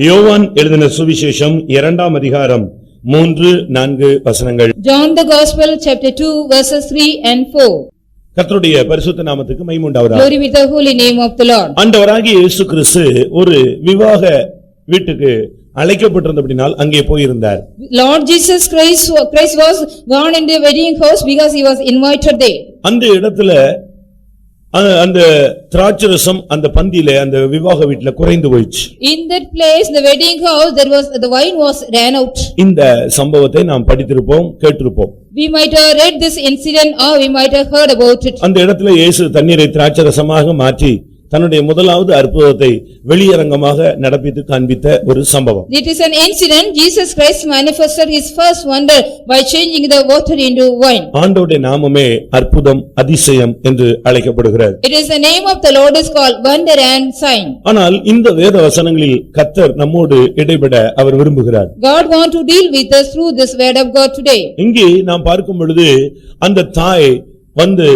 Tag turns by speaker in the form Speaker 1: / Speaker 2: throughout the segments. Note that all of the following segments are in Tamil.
Speaker 1: யோவான் எழுதின சுவிசேஷம் 2ஆம் அதிகாரம் 3-4 வசனங்கள்.
Speaker 2: John the Gospel chapter 2 verses 3 and 4.
Speaker 1: கர்த்தருடைய பரிசுத்த நாமத்துக்கு மகிமை உண்டாவதாக.
Speaker 2: Glory be to the holy name of the Lord.
Speaker 1: ஆண்டவராகிய இயேசு கிறிஸ்து ஒரு விவாக வீட்டுக்கு அழைக்கப்பட்டிருந்தபடியால் அங்கே போயிருந்தார்.
Speaker 2: Lord Jesus Christ was gone in the wedding house because he was invited there.
Speaker 1: அந்த இடத்துல அந்த திராட்சரசம் அந்த பந்தியிலே அந்த விவாக வீட்ல குறைந்து போயிச்சு.
Speaker 2: In that place, the wedding house, the wine was ran out.
Speaker 1: இந்த சம்பவத்தை நாம் படித்திருப்போம், கேட்டிருப்போம்.
Speaker 2: We might have read this incident or we might have heard about it.
Speaker 1: அந்த இடத்துல இயேசு தண்ணீரை திராட்சரசமாக மாற்றி தன்னுடைய முதலாவது அற்புதத்தை வெளியரங்கமாக நடப்பித்து காண்பித்த ஒரு சம்பவம்.
Speaker 2: It is an incident. Jesus Christ manifested his first wonder by changing the water into wine.
Speaker 1: ஆண்டவருடைய நாமமே அற்புதம், அதிசயம் என்று அழைக்கப்படுகிறது.
Speaker 2: It is the name of the Lord is called wonder and sign.
Speaker 1: ஆனால் இந்த வேத வசனங்களில் கர்த்தர் நம்மோடு இடைபட அவர் விரும்புகிறார்.
Speaker 2: God want to deal with us through this word of God today.
Speaker 1: இங்கே நாம் பார்க்கும் பொழுது அந்த தாய் வந்து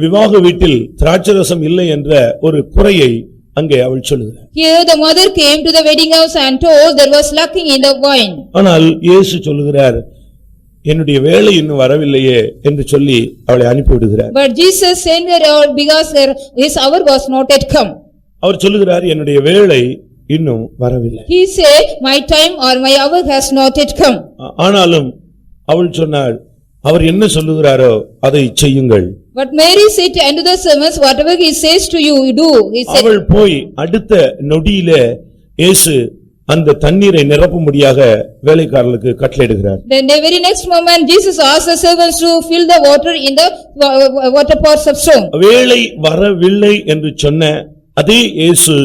Speaker 1: விவாக வீட்டில் திராட்சரசம் இல்லை என்ற ஒரு குறையை அங்கே அவள் சொல்லுகிறார்.
Speaker 2: Here the mother came to the wedding house and told there was lacking in the wine.
Speaker 1: ஆனால் இயேசு சொல்லுகிறார், என்னுடைய வேளை இன்னும் வரவில்லையே என்று சொல்லி அவளை அனுப்பிவிடுகிறார்.
Speaker 2: But Jesus sent her out because his hour was not yet come.
Speaker 1: அவர் சொல்லுகிறார், என்னுடைய வேளை இன்னும் வரவில்லை.
Speaker 2: He said, my time or my hour has not yet come.
Speaker 1: ஆனாலும் அவள் சொன்னாள், அவர் என்ன சொல்லுகிறாரோ அதை செய்யுங்கள்.
Speaker 2: But Mary said unto the servants, whatever he says to you, you do. He said,
Speaker 1: அவள் போய் அடுத்த நொடியிலே இயேசு அந்த தண்ணீரை நிரப்பும்படியாக வேலைக்காரர்களுக்கு கட்டளையிடுகிறார்.
Speaker 2: Then the very next moment Jesus asked the servants to fill the water in the water pots of stone.
Speaker 1: வேளை வரவில்லை என்று சொன்ன அதே இயேசு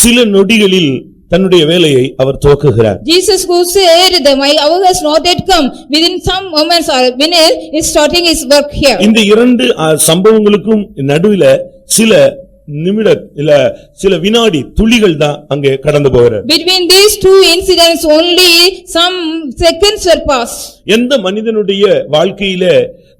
Speaker 1: சில நொடிகளில் தன்னுடைய வேலையை அவர் துவக்குகிறார்.
Speaker 2: Jesus who said the my hour has not yet come, within some moments or minutes is starting his work here.
Speaker 1: இந்த இரண்டு சம்பவங்களுக்கும் நடுவில் சில நிமிட இல்ல சில வினாடி துளிகள் தான் அங்கே கடந்து போகிறது.
Speaker 2: Between these two incidents only some seconds were passed.
Speaker 1: எந்த மனிதனுடைய வாழ்க்கையிலே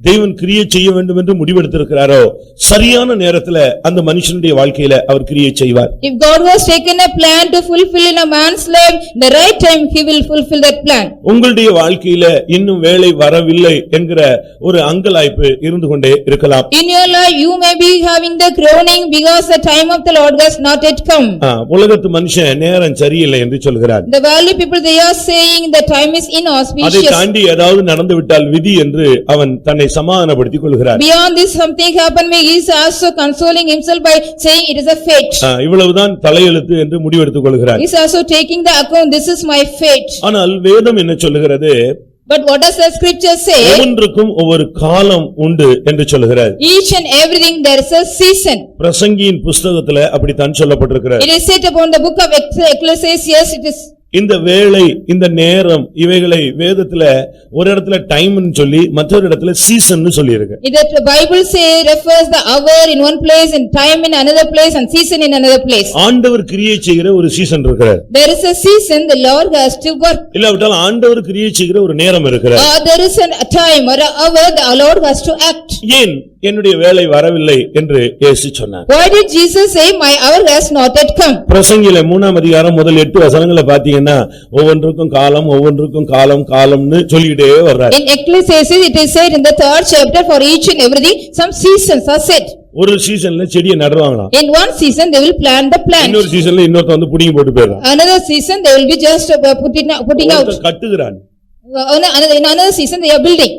Speaker 1: தேவன் கிரியை செய்ய வேண்டும் என்று முடிவெடுத்திருக்கிறாரோ சரியான நேரத்துல அந்த மனுஷனுடைய வாழ்க்கையில அவர் கிரியை செய்வார்.
Speaker 2: If God has taken a plan to fulfill in a man's life, the right time he will fulfill that plan.
Speaker 1: உங்களுடைய வாழ்க்கையில இன்னும் வேலை வரவில்லை என்கிற ஒரு அங்கலாய்ப்பு இருந்து கொண்டே இருக்கலாம்.
Speaker 2: In your life you may be having the groaning because the time of the Lord has not yet come.
Speaker 1: உலகத்து மனுஷன் நேரம் சரியில்லை என்று சொல்கிறார்.
Speaker 2: The worldly people they are saying the time is inauspicious.
Speaker 1: அதை தாண்டி ஏதாவது நடந்து விட்டால் விதி என்று அவன் தன்னை சமாதானப்படுத்திக் கொள்கிறார்.
Speaker 2: Beyond this something happened me, he is also consoling himself by saying it is a fate.
Speaker 1: இவ்வளவுதான் தலையெழுத்து என்று முடிவெடுத்துக் கொள்கிறார்.
Speaker 2: He is also taking the account, this is my fate.
Speaker 1: ஆனால் வேதம் என்ன சொல்லுகிறது?
Speaker 2: But what does the scripture say?
Speaker 1: ஒவ்வொன்றுக்கும் ஒவ்வொரு காலம் உண்டு என்று சொல்லுகிறது.
Speaker 2: Each and everything there is a season.
Speaker 1: பிரசங்கியின் புத்தகத்திலே அப்படித்தான் சொல்லப்பட்டிருக்கிறது.
Speaker 2: It is said upon the book of Ecclesiastes, it is
Speaker 1: இந்த வேளை, இந்த நேரம், இவைகளை வேதத்துல ஒரு இடத்துல டைம்னு சொல்லி மற்றொரு இடத்துல சீசன்னு சொல்லி இருக்கு.
Speaker 2: The Bible refers the hour in one place and time in another place and season in another place.
Speaker 1: ஆண்டவர் கிரியை செய்கிற ஒரு சீசன் இருக்கிறது.
Speaker 2: There is a season the Lord has to work.
Speaker 1: இல்லாவிட்டால் ஆண்டவர் கிரியை செய்கிற ஒரு நேரம் இருக்கிறது.
Speaker 2: There is a time or a hour the Lord has to act.
Speaker 1: ஏன் என்னுடைய வேலை வரவில்லை என்று இயேசு சொன்னார்?
Speaker 2: Why did Jesus say my hour has not yet come?
Speaker 1: பிரசங்கியிலே 3ஆம் அதிகாரம் முதல் 8 வசனங்களை பார்த்தீங்கன்னா ஒவ்வொன்றுக்கும் காலம் காலம்னு சொல்லிட்டே வர்றார்.
Speaker 2: In Ecclesiastes it is said in the 3rd chapter for each and everything some seasons are set.
Speaker 1: ஒரு சீசன்ல செடியை நடுவாங்களாம்.
Speaker 2: In one season they will plant the plant.
Speaker 1: இன்னொரு சீசன்ல இன்னொருத்த வந்து புடிங்கி போட்டு போயிடுறான்.
Speaker 2: Another season they will be just putting out.
Speaker 1: கட்டுகிறான்.
Speaker 2: In another season they are building.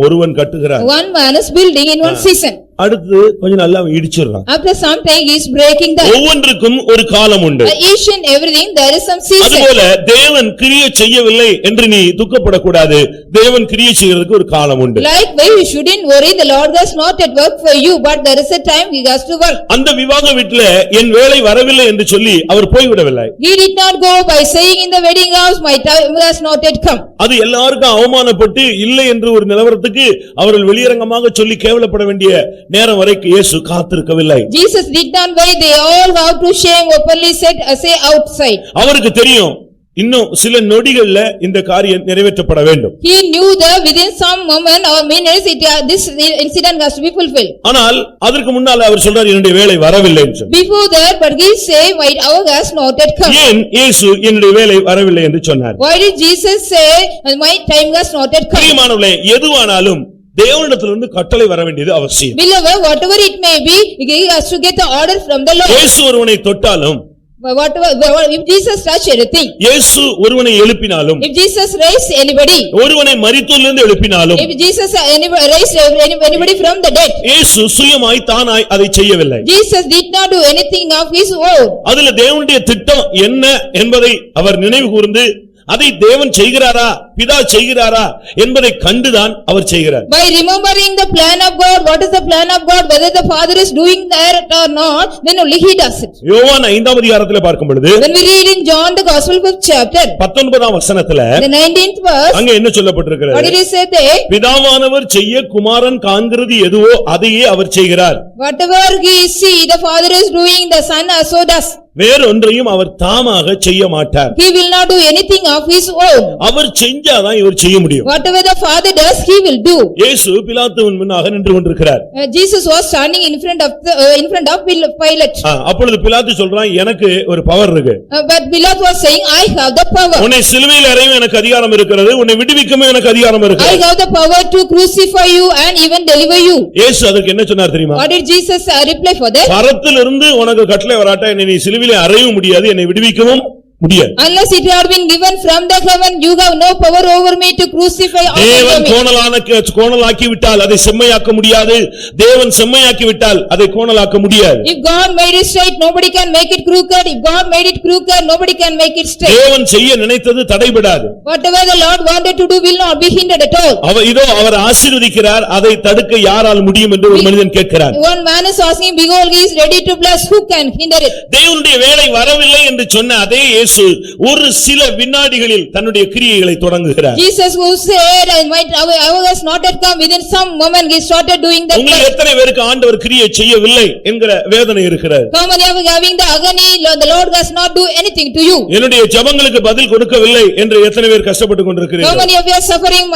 Speaker 1: ஒருவன் கட்டுகிறான்.
Speaker 2: One man is building in one season.
Speaker 1: அடுத்து கொஞ்ச நாள்ல அவன் இடிச்சிடுறான்.
Speaker 2: After some time he is breaking the.
Speaker 1: ஒவ்வொன்றுக்கும் ஒரு காலம் உண்டு.
Speaker 2: Each and everything there is some season.
Speaker 1: அதுபோல தேவன் கிரியை செய்யவில்லை என்று நீ துக்கப்படக்கூடாது. தேவன் கிரியை செய்கிறதுக்கு ஒரு காலம் உண்டு.
Speaker 2: Likewise you shouldn't worry, the Lord has not yet work for you, but there is a time he has to work.
Speaker 1: அந்த விவாக வீட்டிலே என் வேலை வரவில்லை என்று சொல்லி அவர் போய்விடவில்லை.
Speaker 2: He did not go by saying in the wedding house my time has not yet come.
Speaker 1: அது எல்லாருக்கும் அவமானப்பட்டு இல்லை என்று ஒரு நிலவரத்துக்கு அவர்கள் வெளியரங்கமாக சொல்லி கேவலப்பட வேண்டிய நேரம் வரைக்கும் இயேசு காத்திருக்கவில்லை.
Speaker 2: Jesus did not wait, they all have to shame openly say outside.
Speaker 1: அவருக்கு தெரியும் இன்னும் சில நொடிகள்ல இந்த காரியம் நிறைவேற்றப்பட வேண்டும்.
Speaker 2: He knew that within some moment or minutes this incident has to be fulfilled.
Speaker 1: ஆனால் அதற்கு முன்னால அவர் சொல்றார் என்னுடைய வேளை வரவில்லை என்று.
Speaker 2: Before that, but he say, my hour has not yet come.
Speaker 1: ஏன் இயேசு என்னுடைய வேளை வரவில்லை என்று சொன்னார்?
Speaker 2: Why did Jesus say, my time has not yet come?
Speaker 1: பிரியமானவர்களே, எதுவானாலும் தேவனிடத்திலிருந்து கட்டளை வர வேண்டியது அவசியம்.
Speaker 2: Beloved, whatever it may be, he has to get the order from the Lord.
Speaker 1: இயேசு ஒருவனை தொட்டாலும்,
Speaker 2: if Jesus touch anything,
Speaker 1: இயேசு ஒருவனை எழுப்பினாலும்,
Speaker 2: if Jesus raise anybody,
Speaker 1: ஒருவனை மரித்தோரிலிருந்து எழுப்பினாலும்,
Speaker 2: if Jesus raise anybody from the dead,
Speaker 1: இயேசு சுயமாய் தானாய் அதை செய்யவில்லை.
Speaker 2: Jesus did not do anything of his own.
Speaker 1: அதுல தேவனுடைய திட்டம் என்ன என்பதை அவர் நினைவு கூர்ந்து அதை தேவன் செய்கிறாரா பிதா செய்கிறாரா என்பதை கண்டுதான் அவர் செய்கிறார்.
Speaker 2: By remembering the plan of God, what is the plan of God, whether the Father is doing that or not, then only he does it.
Speaker 1: யோவான் 5ஆம் அதிகாரத்திலே பார்க்கும் பொழுது,
Speaker 2: when we read in John the Gospel book chapter
Speaker 1: 19ஆம் வசனத்திலே,
Speaker 2: the 19th verse,
Speaker 1: அங்க என்ன சொல்லப்பட்டிருக்கிறது?
Speaker 2: what did he say there?
Speaker 1: பிதாவானவர் செய்ய குமாரன் காண்கிறது எதுவோ அதையே அவர் செய்கிறார்.
Speaker 2: Whatever he see the Father is doing, the Son also does.
Speaker 1: வேறொன்றையும் அவர் தாமாக செய்ய மாட்டார்.
Speaker 2: He will not do anything of his own.
Speaker 1: அவர் செஞ்சாதான் இவர் செய்ய முடியும்.
Speaker 2: Whatever the Father does, he will do.
Speaker 1: இயேசு பிலாத்துவின் முன்னாக நின்று கொண்டிருக்கிறார்.
Speaker 2: Jesus was standing in front of Pilate.
Speaker 1: அப்பொழுது பிலாத்து சொல்றான், எனக்கு ஒரு பவர் இருக்கு.
Speaker 2: But Pilate was saying, I have the power.
Speaker 1: உன்னை சிலுவையில் அறையவும் எனக்கு அதிகாரம் இருக்கிறது, உன்னை விடுவிக்கவும் எனக்கு அதிகாரம் இருக்கு.
Speaker 2: I have the power to crucify you and even deliver you.
Speaker 1: இயேசு அதற்கு என்ன சொன்னார் தெரியுமா?
Speaker 2: What did Jesus reply for that?
Speaker 1: பரத்திலிருந்து உனக்கு கட்டளை வராட்டா என்னை நீ சிலுவையில் அறையவும் முடியாது, என்னை விடுவிக்கவும் முடியாது.
Speaker 2: Unless it had been given from the heaven, you have no power over me to crucify or
Speaker 1: தேவன் கோணலாக்கி விட்டால் அதை செம்மையாக்க முடியாது, தேவன் செம்மையாக்கி விட்டால் அதை கோணலாக்க முடியாது.
Speaker 2: If God made it straight, nobody can make it crooked. If God made it crooked, nobody can make it straight.
Speaker 1: தேவன் செய்ய நினைத்தது தடைபடாது.
Speaker 2: Whatever the Lord wanted to do will not be hindered at all.
Speaker 1: அவர் ஆசீர்வதிக்கிறார், அதை தடுக்க யாரால் முடியும் என்று ஒரு மனிதன் கேட்கிறார்.
Speaker 2: One man is asking, behold, he is ready to bless, who can hinder it?
Speaker 1: தேவனுடைய வேளை வரவில்லை என்று சொன்ன அதே இயேசு ஒரு சில வினாடிகளில் தன்னுடைய கிரியைகளை தொடங்குகிறார்.
Speaker 2: Jesus who said, my hour has not yet come, within some moment he started doing that.
Speaker 1: உங்களுக்கு எத்தனை பேருக்கு ஆண்டவர் கிரியை செய்யவில்லை என்கிற வேதனை இருக்கிறது?
Speaker 2: How many are having the agony, the Lord does not do anything to you?
Speaker 1: என்னுடைய ஜெபங்களுக்கு பதில் கொடுக்கவில்லை என்று எத்தனை பேர் கஷ்டப்பட்டு கொண்டிருக்கிறீர்கள்?
Speaker 2: How many of you are suffering,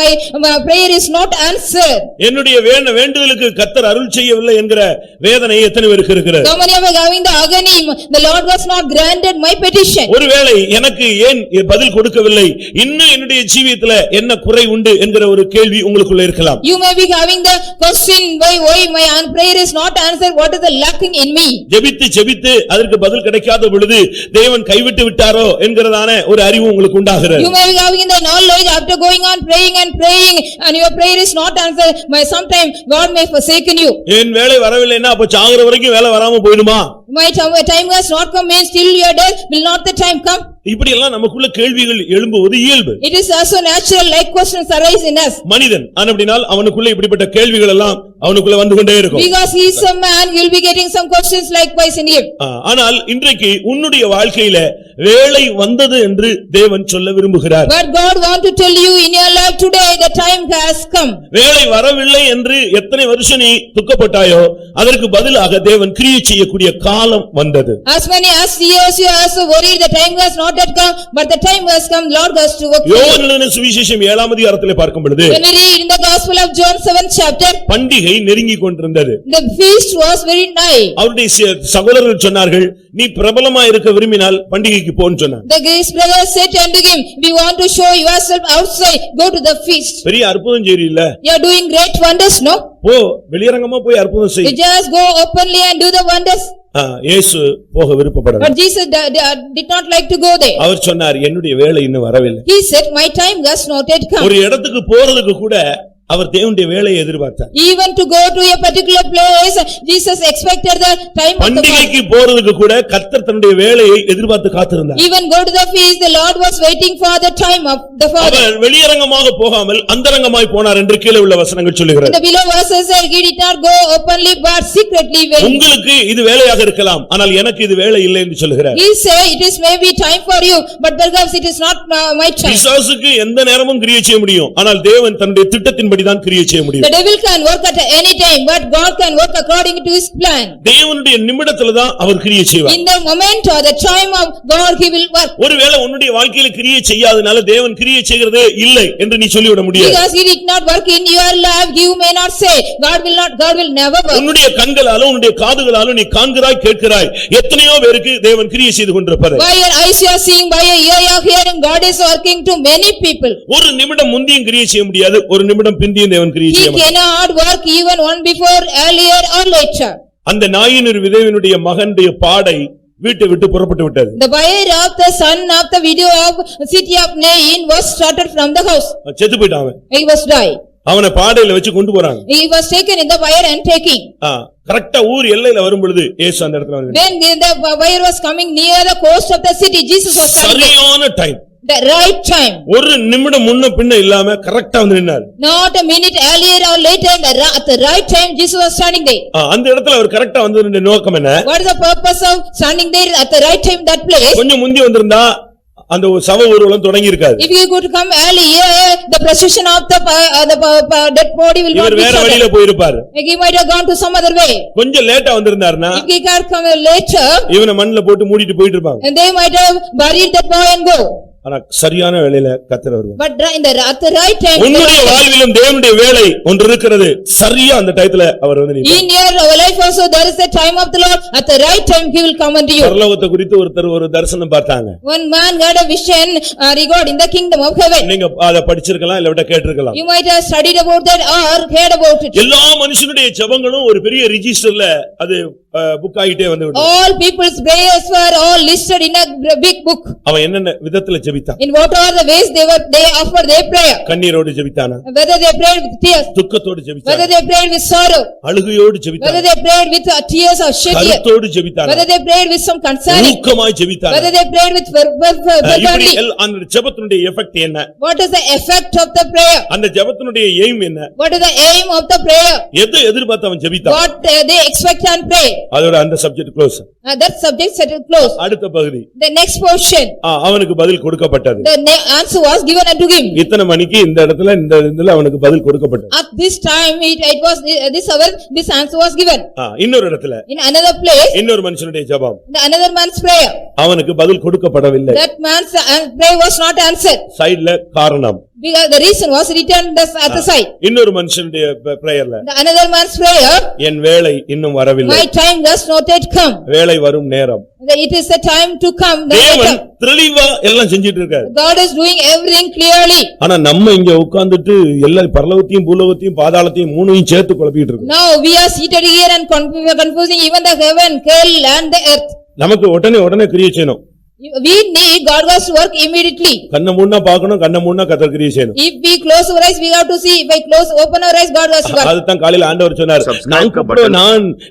Speaker 2: my prayer is not answered?
Speaker 1: என்னுடைய வேண்டுதலுக்கு கர்த்தர் அருள் செய்யவில்லை என்கிற வேதனை எத்தனை பேருக்கு இருக்கிறது?
Speaker 2: How many are having the agony, the Lord was not granted my petition?
Speaker 1: ஒருவேளை எனக்கு ஏன் பதில் கொடுக்கவில்லை, இன்னும் என்னுடைய ஜீவியத்துல என்ன குறை உண்டு என்கிற ஒரு கேள்வி உங்களுக்குள்ள இருக்கலாம்.
Speaker 2: You may be having the question, why my prayer is not answered, what is the lacking in me?
Speaker 1: ஜெபித்து அதற்கு பதில் கிடைக்காத பொழுது தேவன் கைவிட்டு விட்டாரோ என்கிறதான ஒரு அறிவு உங்களுக்கு உண்டாகிறது.
Speaker 2: You may be having the knowledge after going on praying and your prayer is not answered, sometime God may forsaken you.
Speaker 1: என் வேளை வரவில்லைன்னா அப்ப சாகுற வரைக்கும் வேலை வராம போயிடுமா?
Speaker 2: My time has not come, means till you are dead, will not the time come?
Speaker 1: இப்படி எல்லாம் நமக்குள்ள கேள்விகள் எழும்புவது இயல்பு.
Speaker 2: It is also natural, like questions arise in us.
Speaker 1: மனிதன் அப்படினால் அவனுக்குள்ள இப்படிப்பட்ட கேள்விகள் எல்லாம் அவனுக்குள்ள வந்து கொண்டே இருக்கும்.
Speaker 2: Because he is a man, he will be getting some questions likewise in him.
Speaker 1: ஆனால் இன்றைக்கு உன்னுடைய வாழ்க்கையில வேளை வந்தது என்று தேவன் சொல்ல விரும்புகிறார்.
Speaker 2: But God want to tell you in your life today, the time has come.
Speaker 1: வேளை வரவில்லை என்று எத்தனை வருஷம் நீ துக்கப்பட்டாயோ அதற்கு பதிலாக தேவன் கிரியை செய்யக்கூடிய காலம் வந்தது.
Speaker 2: As many as years you also worried, the time has not yet come, but the time has come, Lord has to work.
Speaker 1: யோவான் எழுதின சுவிசேஷம் 7ஆம் அதிகாரத்திலே பார்க்கும் பொழுது,
Speaker 2: when we read in the Gospel of John 7th chapter,
Speaker 1: பண்டிகை நெருங்கிக் கொண்டிருந்தது.
Speaker 2: the feast was very nigh.
Speaker 1: அவருடைய சகோதரர்கள் சொன்னார்கள், நீ பிரபலமா இருக்க விரும்பினால் பண்டிகைக்கு போன்னு சொன்னார்.
Speaker 2: The Greek brothers said unto him, we want to show yourself outside, go to the feast.
Speaker 1: பெரிய அற்புதம் செய்றீல்ல?
Speaker 2: You are doing great wonders, no?
Speaker 1: போ வெளியரங்கமா போய் அற்புதம் செய்.
Speaker 2: You just go openly and do the wonders.
Speaker 1: இயேசு போக விருப்பப்படவில்லை.
Speaker 2: But Jesus did not like to go there.
Speaker 1: அவர் சொன்னார், என்னுடைய வேளை இன்னும் வரவில்லை.
Speaker 2: He said, my time has not yet come.
Speaker 1: ஒரு இடத்துக்கு போறதுக்கு கூட அவர் தேவனுடைய வேளையை எதிர்பார்த்தார்.
Speaker 2: Even to go to a particular place, Jesus expected the time of the
Speaker 1: பண்டிகைக்கு போறதுக்கு கூட கர்த்தர் தன்னுடைய வேளையை எதிர்பார்த்து காத்திருந்தார்.
Speaker 2: Even go to the feast, the Lord was waiting for the time of the Father.
Speaker 1: அவர் வெளியரங்கமாக போகாமல் அந்தரங்கமாய் போனார் என்று கீழே உள்ள வசனங்கள் சொல்லுகிறது.
Speaker 2: The below verses say he did not go openly but secretly went.
Speaker 1: உங்களுக்கு இது வேலையாக இருக்கலாம், ஆனால் எனக்கு இது வேலை இல்லை என்று சொல்கிறார்.
Speaker 2: He say it is maybe time for you, but perhaps it is not my time.
Speaker 1: பிசாசுக்கு எந்த நேரமும் கிரியை செய்ய முடியும், ஆனால் தேவன் தன்னுடைய திட்டத்தின்படி திட்டத்தின்படிதான் கிரியை செய்ய முடியும்.
Speaker 2: The devil can work at any time, but God can work according to his plan.
Speaker 1: தேவனுடைய நிமிடத்துல தான் அவர் கிரியை செய்வார்.
Speaker 2: In the moment or the time of God he will work.
Speaker 1: ஒருவேளை உன்னுடைய வாழ்க்கையில கிரியை செய்யாதனால தேவன் கிரியை செய்கிறதே இல்லை என்று நீ சொல்லிவிட முடியாது.
Speaker 2: Because he did not work in your life, you may not say God will never work.
Speaker 1: உன்னுடைய கண்களாலும் உன்னுடைய காதுகளாலும் நீ காண்கிறாய் கேட்கிறாய். எத்தனையோ பேருக்கு தேவன் கிரியை செய்து கொண்டிருப்பார்.
Speaker 2: By your eyes you are seeing, by your ear you are hearing, God is working to many people.
Speaker 1: ஒரு நிமிடம் முந்தியும் கிரியை செய்ய முடியாது, ஒரு நிமிடம் பிந்தியும் தேவன் கிரியை செய்ய
Speaker 2: He cannot work even one before, earlier or later.
Speaker 1: அந்த நாயினூர் விதவையினுடைய மகனுடைய பாடை வீட்டை விட்டு புறப்பட்டு விட்டது.
Speaker 2: The buyer of the son of the widow of city of Nain was started from the house.
Speaker 1: செத்து போயிட்டான் அவன்.
Speaker 2: He was died.
Speaker 1: அவனை பாடையில வச்சு கொண்டு போறாங்க.
Speaker 2: He was taken in the buyer and taking.
Speaker 1: கரெக்ட்டா ஊர் எல்லையில வரும் பொழுது இயேசு அந்த இடத்துல வந்து.
Speaker 2: When the buyer was coming near the coast of the city, Jesus was standing.
Speaker 1: சரியான டைம்.
Speaker 2: The right time.
Speaker 1: ஒரு நிமிடம் முன்ன பின்ன இல்லாம கரெக்ட்டா வந்து நின்னார்.
Speaker 2: Not a minute earlier or later, at the right time Jesus was standing there.
Speaker 1: அந்த இடத்துல அவர் கரெக்ட்டா வந்ததுடைய நோக்கம் என்ன?
Speaker 2: What is the purpose of standing there at the right time that place?
Speaker 1: கொஞ்சம் முந்தி வந்திருந்தா அந்த சவ ஊர்வலம் தொடங்கி இருக்காது.
Speaker 2: If you could come earlier, the procession of the dead body will not be
Speaker 1: வேற வழியில போயிருப்பார்.
Speaker 2: He might have gone to some other way.
Speaker 1: கொஞ்சம் லேட்டா வந்திருந்தாருன்னா
Speaker 2: If he had come later,
Speaker 1: இவனை மண்ணுல போட்டு மூடிட்டு போயிட்டு இருப்பாங்க.
Speaker 2: and they might have buried that boy and go.
Speaker 1: ஆனா சரியான வேளையில கர்த்தர் வருவார்.
Speaker 2: But at the right time,
Speaker 1: உன்னுடைய வாழ்விலும் தேவனுடைய வேலை ஒன்று இருக்கிறது. சரியா அந்த டயத்துல அவர் வந்து
Speaker 2: in your life also there is a time of the Lord. At the right time he will come unto you.
Speaker 1: பரலோகத்தை குறித்து ஒருத்தர் ஒரு தரிசனம் பார்த்தாங்க.
Speaker 2: One man got a vision regarding the kingdom of heaven.
Speaker 1: நீங்க அத படிச்சிருக்கலாம் இல்ல விட கேட்டிருக்கலாம்.
Speaker 2: You might have studied about that or heard about it.
Speaker 1: எல்லா மனுஷனுடைய ஜெபங்களும் ஒரு பெரிய ரெஜிஸ்டர்ல அது புக் ஆயிட்டே வந்து விடும்.
Speaker 2: All people's prayers were all listed in a big book.
Speaker 1: அவன் என்னென்ன விதத்துல ஜெபித்தான்?
Speaker 2: In what are the ways they offered their prayer?
Speaker 1: கண்ணீரோடு ஜெபித்தானா?
Speaker 2: Whether they prayed with tears,
Speaker 1: துக்கத்தோடு ஜெபித்தானா?
Speaker 2: whether they prayed with sorrow,
Speaker 1: அழுகையோடு ஜெபித்தானா?
Speaker 2: whether they prayed with tears or shedding,
Speaker 1: கருத்தோடு ஜெபித்தானா?
Speaker 2: whether they prayed with some concern,
Speaker 1: ஊக்கமாய் ஜெபித்தானா?
Speaker 2: whether they prayed with fervently.
Speaker 1: அந்த ஜெபத்தினுடைய எஃபெக்ட் என்ன?
Speaker 2: What is the effect of the prayer?
Speaker 1: அந்த ஜெபத்தினுடைய எய்ம் என்ன?
Speaker 2: What is the aim of the prayer?
Speaker 1: எதை எதிர்பார்த்து அவன் ஜெபித்தான்?
Speaker 2: What they expect and pray.
Speaker 1: அதோட அந்த subject close.
Speaker 2: That subject settled close.
Speaker 1: அடுத்த பகுதி.
Speaker 2: The next portion.
Speaker 1: அவனுக்கு பதில் கொடுக்கப்பட்டது.
Speaker 2: The answer was given unto him.
Speaker 1: இத்தனை மணிக்கு இந்த இடத்துல இந்த இதுல அவனுக்கு பதில் கொடுக்கப்பட்டது.
Speaker 2: At this time it was this hour this answer was given.
Speaker 1: இன்னொரு இடத்துல.
Speaker 2: In another place.
Speaker 1: இன்னொரு மனுஷனுடைய ஜெபம்.
Speaker 2: Another man's prayer.
Speaker 1: அவனுக்கு பதில் கொடுக்கப்படவில்லை.
Speaker 2: That man's prayer was not answered.
Speaker 1: சைடுல காரணம்.
Speaker 2: Because the reason was written at the side.
Speaker 1: இன்னொரு மனுஷனுடைய பிரேயர்ல.
Speaker 2: Another man's prayer.
Speaker 1: என் வேளை இன்னும் வரவில்லை.
Speaker 2: My time does not yet come.
Speaker 1: வேளை வரும் நேரம்.
Speaker 2: It is the time to come.
Speaker 1: தேவன் தெளிவா எல்லாம் செஞ்சிட்டு இருக்காரு.
Speaker 2: God is doing everything clearly.
Speaker 1: ஆனா நம்ம இங்க உட்கார்ந்துட்டு எல்லா பரலோகத்தையும் பூலோகத்தையும் பாதாளத்தையும் மூணையும் சேர்த்து குழப்பிட்டு இருக்கோம்.
Speaker 2: Now we are seated here and confusing even the heaven, hell and the earth.
Speaker 1: நமக்கு உடனே கிரியை செய்யணும்.
Speaker 2: We need God's work immediately.
Speaker 1: கண்ண மூடுனா பார்க்கணும், கண்ண மூடுனா கர்த்தர் கிரியை செய்யணும்.
Speaker 2: If we close our eyes we have to see, if I open our eyes God has work.
Speaker 1: அதுதான் காலையில ஆண்டவர் சொன்னார்,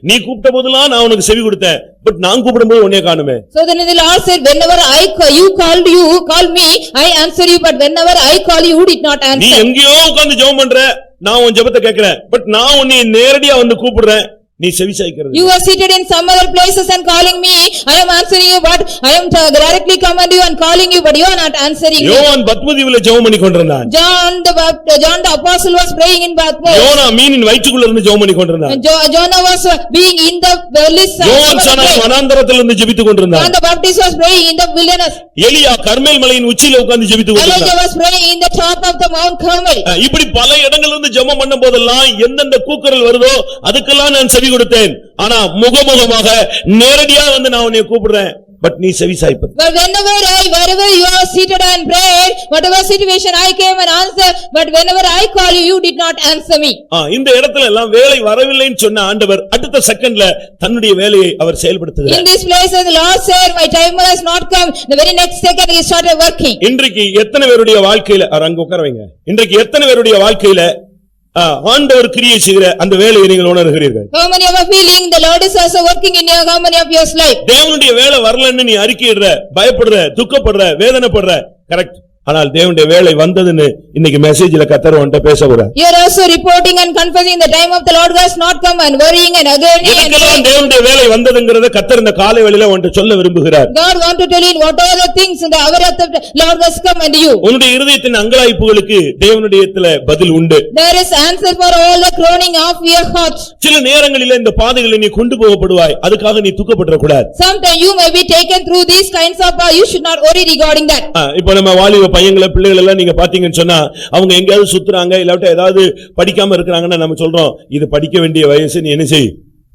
Speaker 1: நீ கூப்பிட்ட போதெல்லாம் நான் உனக்கு செவி கொடுத்தேன், பட் நான் கூப்பிடும்போது உன்னைய காணுமே.
Speaker 2: So then the Lord said, whenever you call me, I answer you, but whenever I call you did not answer.
Speaker 1: நீ எங்கேயோ உட்கார்ந்து ஜெபம் பண்ற, நான் உன் ஜெபத்தை கேட்கிறேன், பட் நான் உன்னை நேரடியா வந்து கூப்பிடுறேன், நீ செவி சாய்க்கிறது.
Speaker 2: You are seated in some other places and calling me, I am answering you, but I am directly coming to you and calling you, but you are not answering me.
Speaker 1: யோவான் பத்மதீவுல ஜெபம் பண்ணி கொண்டிருந்தான்.
Speaker 2: John the apostle was praying in Patmos.
Speaker 1: யோனா மீனின் வயிற்றுக்குள்ள இருந்து ஜெபம் பண்ணி கொண்டிருந்தான்.
Speaker 2: Jonah was being in the wilderness.
Speaker 1: யோவான் வனாந்தரத்தில் இருந்து ஜெபித்துக் கொண்டிருந்தான்.
Speaker 2: John the Baptist was praying in the wilderness.
Speaker 1: எலியா கர்மேல் மலையின் உச்சியில உட்கார்ந்து ஜெபித்துக் கொண்டிருந்தான்.
Speaker 2: Elijah was praying in the top of the Mount Carmel.
Speaker 1: இப்படி பல இடங்கள்ல இருந்து ஜெபம் பண்ணும் போதெல்லாம் எந்தெந்த கூக்குரல் வருதோ அதுக்கெல்லாம் நான் செவி கொடுத்தேன். ஆனா முகமுகமாக நேரடியா வந்து நான் உன்னை கூப்பிடுறேன், பட் நீ செவி சாய்ப்பது.
Speaker 2: But wherever you are seated and prayed, whatever situation I came and answered, but whenever I call you, you did not answer me.
Speaker 1: இந்த இடத்துல எல்லாம் வேலை வரவில்லைன்னு சொன்ன ஆண்டவர் அடுத்த செகண்ட்ல தன்னுடைய வேலையை அவர் செயல்படுத்துகிறார்.
Speaker 2: In this place the Lord said, my time has not come. The very next second he started working.
Speaker 1: இன்றைக்கு எத்தனை பேருடைய வாழ்க்கையில அங்க உட்கார வைங்க. இன்றைக்கு எத்தனை பேருடைய வாழ்க்கையில ஆண்டவர் கிரியை செய்கிற அந்த வேலையை நீங்கள் உணர்கிறீர்கள்?
Speaker 2: How many of you are feeling the Lord is also working in your how many of your life?
Speaker 1: தேவனுடைய வேலை வரலன்னு நீ அறிக்கையிடுற, பயப்படுற, துக்கப்படுற, வேதனைப்படுற, கரெக்ட். ஆனால் தேவனுடைய வேலை வந்ததுன்னு இன்னைக்கு மெசேஜ்ல கர்த்தர் உன்கிட்ட பேச போறார்.
Speaker 2: You are also reporting and confessing the time of the Lord has not come and worrying and again.
Speaker 1: இதுக்கெல்லாம் தேவனுடைய வேலை வந்ததுங்கறத கர்த்தர் இந்த காலை வேளையில உன்கிட்ட சொல்ல விரும்புகிறார்.
Speaker 2: God want to tell you what are the things in the hour of the Lord has come unto you.
Speaker 1: உன்னுடைய இருதயத்தின் அங்கலாய்ப்புகளுக்கு தேவனுடையத்துல பதில் உண்டு.
Speaker 2: There is answer for all the groaning of your heart.
Speaker 1: சில நேரங்களில இந்த பாதைகளை நீ கொண்டு போகப்படுவாய், அதுக்காக நீ துக்கப்படற கூடாது.
Speaker 2: Sometimes you may be taken through these kinds of you should not worry regarding that.
Speaker 1: இப்போ நம்ம வாலிப பையங்களை பிள்ளைகள் எல்லாம் நீங்க பாத்தீங்கன்னு சொன்னா அவங்க எங்கயாவது சுத்துறாங்க இல்லாட்ட ஏதாவது படிக்காம இருக்கறாங்கன்னா நம்ம சொல்றோம் இது படிக்க வேண்டிய வயசு, நீ என்ன செய்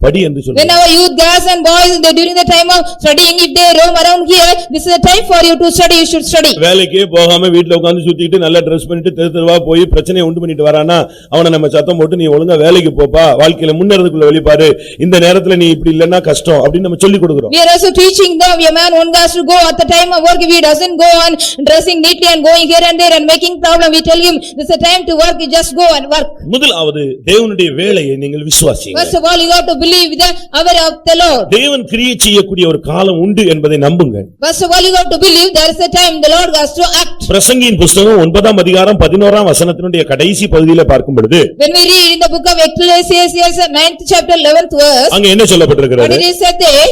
Speaker 1: படி என்று சொல்றோம்.
Speaker 2: When our youth girls and boys during the time of studying, if they roam around here, this is the time for you to study, you should study.
Speaker 1: வேலைக்கே போகாம வீட்ல உட்கார்ந்து சுத்திட்டு நல்லா Dress பண்ணிட்டு தெருவா போய் பிரச்சனையை உண்டு பண்ணிட்டு வரானா அவனை நம்ம சத்தம் போட்டு நீ ஒழுங்கா வேலைக்கு போப்பா, வாழ்க்கையில முன்னேறதுக்குள்ள வெளிப்பாரு, இந்த நேரத்துல நீ இப்படி இல்லன்னா கஷ்டம் அப்படி நம்ம சொல்லி கொடுக்கிறோம்.
Speaker 2: We are also teaching them, a man one has to go at the time of work. If he doesn't go on dressing neatly and going here and there and making problem, we tell him this is the time to work, you just go and work.
Speaker 1: முதலாவது தேவனுடைய வேலையை நீங்கள் விசுவாசியுங்கள்.
Speaker 2: First of all, you have to believe the hour of the Lord.
Speaker 1: தேவன் கிரியை செய்யக்கூடிய ஒரு காலம் உண்டு என்பதை நம்புங்க.
Speaker 2: First of all, you have to believe there is a time the Lord has to act.
Speaker 1: பிரசங்கியின் புத்தகம் 9ஆம் அதிகாரம் 11ஆம் வசனத்தினுடைய கடைசி பகுதியில பார்க்கும் பொழுது
Speaker 2: When we read in the book of Ecclesiastes 9th chapter 11th verse,
Speaker 1: அங்க என்ன சொல்லப்பட்டிருக்கிறது?
Speaker 2: what it is said there,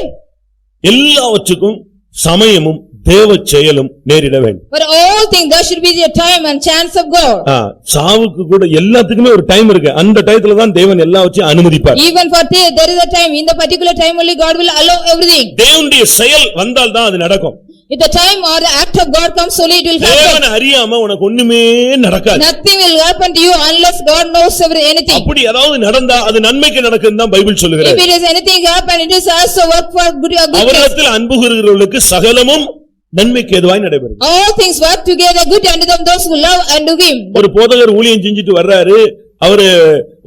Speaker 1: எல்லாவற்றுக்கும் சமயமும் தேவ செயலும் நேரிட வேண்டும்.
Speaker 2: for all things there should be a time and chance of God.
Speaker 1: சாவுக்கு கூட எல்லாத்துக்குமே ஒரு டைம் இருக்கு. அந்த டயத்துல தான் தேவன் எல்லாவற்றையும் அனுமதிப்பார்.
Speaker 2: Even for death there is a time. In the particular time only God will allow everything.
Speaker 1: தேவனுடைய செயல் வந்தால் தான் அது நடக்கும்.
Speaker 2: If the time or the act of God comes only it will happen.
Speaker 1: தேவனை அறியாம உனக்கு ஒண்ணுமே நடக்காது.
Speaker 2: Nothing will happen to you unless God knows anything.
Speaker 1: அப்படி ஏதாவது நடந்தா அது நன்மைக்கு நடக்குன்னு தான் பைபிள் சொல்லுகிறது.
Speaker 2: If it is anything happen, it is also work for good.
Speaker 1: அவரிடத்தில் அன்பு கூறுகிறவர்களுக்கு சகலமும் நன்மைக்கு ஏதுவாய் நடைபெறும்.
Speaker 2: All things work together good unto them those who love and do him.
Speaker 1: ஒரு போதகர் ஊழியம் செஞ்சிட்டு வர்றாரு, அவரு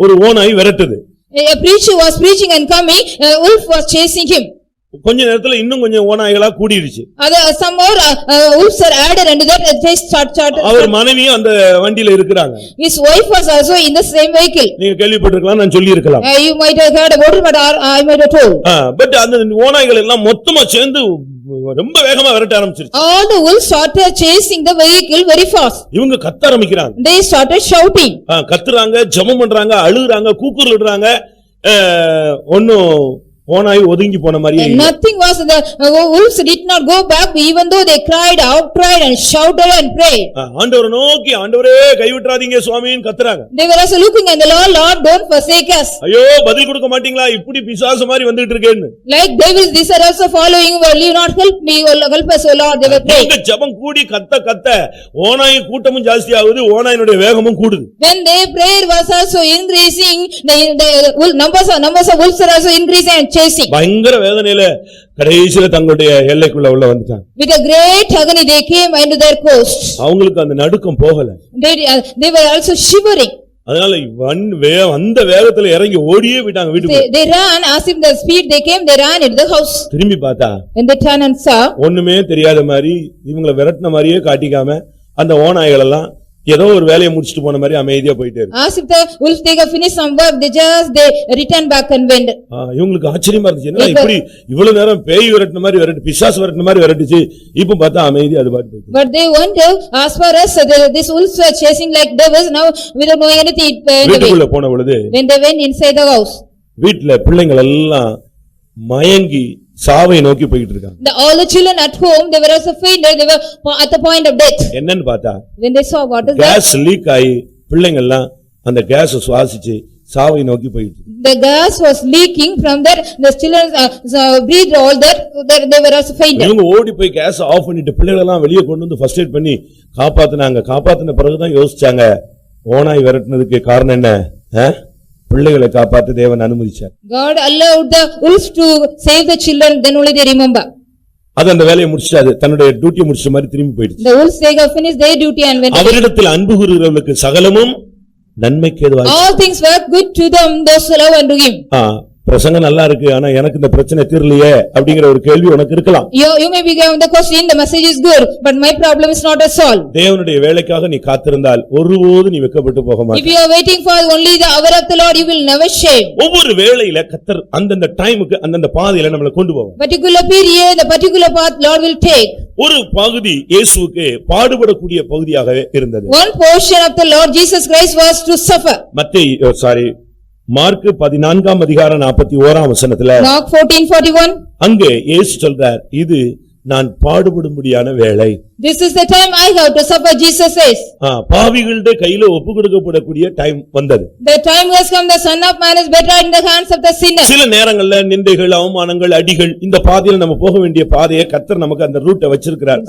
Speaker 1: ஒரு ஓநாய் விரட்டுது.
Speaker 2: A preacher was preaching and coming, a wolf was chasing him.
Speaker 1: கொஞ்ச நேரத்துல இன்னும் கொஞ்சம் ஓநாய்களா கூடிருச்சு.
Speaker 2: Some more wolves are added and that they started.
Speaker 1: அவர் மனைவி அந்த வண்டியில இருக்குறாங்க.
Speaker 2: His wife was also in the same vehicle.
Speaker 1: நீங்க கேள்விப்பட்டிருக்கலாம், நான் சொல்லி இருக்கலாம்.
Speaker 2: You might have heard about it, but I might have told.
Speaker 1: But அந்த ஓநாய்கள் எல்லாம் மொத்தமா சேர்ந்து ரொம்ப வேகமா விரட்ட ஆரம்பிச்சிருச்சு.
Speaker 2: All the wolves started chasing the vehicle very fast.
Speaker 1: இவங்க கத்த ஆரம்பிக்கிறாங்க.
Speaker 2: They started shouting.
Speaker 1: கத்துறாங்க, ஜெபம் பண்றாங்க, அழுகுறாங்க, கூக்குரலிடுறாங்க. ஒண்ணும் ஓநாய் ஒதுங்கி போன மாதிரியே.
Speaker 2: Nothing was, the wolves did not go back even though they cried out, cried and shouted and prayed.
Speaker 1: ஆண்டவரை நோக்கி, ஆண்டவரே கைவிட்றாதீங்க சுவாமின்னு கத்துறாங்க.
Speaker 2: They were also looking at the Lord, Lord don't forsake us.
Speaker 1: ஐயோ பதில் கொடுக்க மாட்டீங்களா, இப்படி பிசாசு மாதிரி வந்துட்டு இருக்கேன்னு.
Speaker 2: Like devils these are also following, will you not help me, help us O Lord, they were praying.
Speaker 1: இந்த ஜெபம் கூடி கத்த ஓநாய் கூட்டமும் ஜாஸ்தி ஆகுது, ஓநாயினுடைய வேகமும் கூடுது.
Speaker 2: When their prayer was also increasing, the numbers of wolves are also increasing and chasing.
Speaker 1: பயங்கர வேதனையில கடைசில தங்களுடைய எல்லைக்குள்ள உள்ள வந்துட்டாங்க.
Speaker 2: With a great agony they came into their coast.
Speaker 1: அவங்களுக்கு அந்த நடுக்கம் போகல.
Speaker 2: They were also shivering.
Speaker 1: அதனால அந்த வேகத்துல இறங்கி ஓடியே விட்டாங்க வீட்டுக்கு.
Speaker 2: They ran as if the speed they came, they ran into the house.
Speaker 1: திரும்பி பார்த்தா
Speaker 2: When they turned and saw,
Speaker 1: ஒண்ணுமே தெரியாத மாதிரி இவங்களை விரட்டின மாதிரியே காட்டிக்காம அந்த ஓநாய்கள் எல்லாம் ஏதோ ஒரு வேலையை முடிச்சிட்டு போன மாதிரி அமைதியா போயிட்டே இருக்கு.
Speaker 2: as if the wolves they have finished some work, they returned back and went.
Speaker 1: இவங்களுக்கு ஆச்சரியமா இருந்துச்சு, என்ன இப்படி இவ்வளவு நேரம் பேய் விரட்டின மாதிரி விரட்டி, பிசாசு விரட்டின மாதிரி விரட்டிச்சு, இப்ப பார்த்தா அமைதியா அது பாட்டு போயிடுச்சு.
Speaker 2: But they wonder, as far as this wolves were chasing like devils, now without knowing anything.
Speaker 1: வீட்டுக்குள்ள போன பொழுது
Speaker 2: when they went inside the house,
Speaker 1: வீட்டுல பிள்ளைகள் எல்லாம் மயங்கி சாவை நோக்கி போயிட்டு இருக்காங்க.
Speaker 2: All the children at home, they were also fainted, they were at the point of death.
Speaker 1: என்னன்னு பார்த்தா
Speaker 2: When they saw what is that,
Speaker 1: gas leak ஆகி பிள்ளைங்க எல்லாம் அந்த கேஸ் சுவாசிச்சு சாவை நோக்கி போயிட்டு.
Speaker 2: the gas was leaking from there, the children breathed all that, they were also fainted.
Speaker 1: இவங்க ஓடி போய் கேஸ் ஆஃப் பண்ணிட்டு பிள்ளைகள் எல்லாம் வெளியே கொண்டு வந்து ஃபர்ஸ்ட் எய்ட் பண்ணி காப்பாத்துனாங்க. காப்பாத்தின பிறகுதான் யோசிச்சாங்க, ஓநாய் விரட்டினதுக்கு காரணம் என்ன, பிள்ளைகளை காப்பாத்த தேவன் அனுமதிச்சார்.
Speaker 2: God allowed the wolves to save the children, then only they remember.
Speaker 1: அது அந்த வேலையை முடிச்சிட்டாரு, தன்னுடைய டியூட்டியை முடிச்ச மாதிரி திரும்பி போயிடுச்சு.
Speaker 2: The wolves they have finished their duty and went.
Speaker 1: அவரிடத்தில் அன்பு கூறுகிறவர்களுக்கு சகலமும் நன்மைக்கு ஏதுவாய்.
Speaker 2: All things work good to them those who love and do him.
Speaker 1: பிரசங்கம் நல்லா இருக்கு ஆனா எனக்கு இந்த பிரச்சனை தீரலையே அப்படிங்கிற ஒரு கேள்வி உனக்கு இருக்கலாம்.
Speaker 2: You may be given the question, the message is good, but my problem is not solved.
Speaker 1: தேவனுடைய வேலைக்காக நீ காத்திருந்தால் ஒருபோது நீ வெட்கப்பட்டு போக
Speaker 2: If
Speaker 1: மாட்டாய்.
Speaker 2: you are waiting for only the hour of the Lord, you will never shame.
Speaker 1: ஒவ்வொரு வேளையில கர்த்தர் அந்தந்த டைமுக்கு அந்தந்த பாதையில நம்மளை கொண்டு போவார்.
Speaker 2: Particular period, the particular path Lord will take.
Speaker 1: ஒரு பகுதி இயேசுவுக்கு பாடுபடக்கூடிய பகுதியாக இருந்தது.
Speaker 2: One portion of the Lord Jesus Christ was to suffer.
Speaker 1: Mark 14:41
Speaker 2: Mark 14:41.
Speaker 1: அங்கே இயேசு சொல்றார், இது நான் பாடுபடும்படியான வேளை.
Speaker 2: This is the time I have to suffer, Jesus says.
Speaker 1: பாவிகளுடைய கையில ஒப்புக்கொடுக்கப்படக்கூடிய டைம் வந்தது.
Speaker 2: The time has come, the Son of Man is better in the hands of the sinner.
Speaker 1: சில நேரங்கள்ல நிந்தைகள், அவமானங்கள், அடிகள், இந்த பாதையில நம்ம போக வேண்டிய பாதையை கர்த்தர் நமக்கு அந்த ரூட்டை வச்சிருக்கிறார்.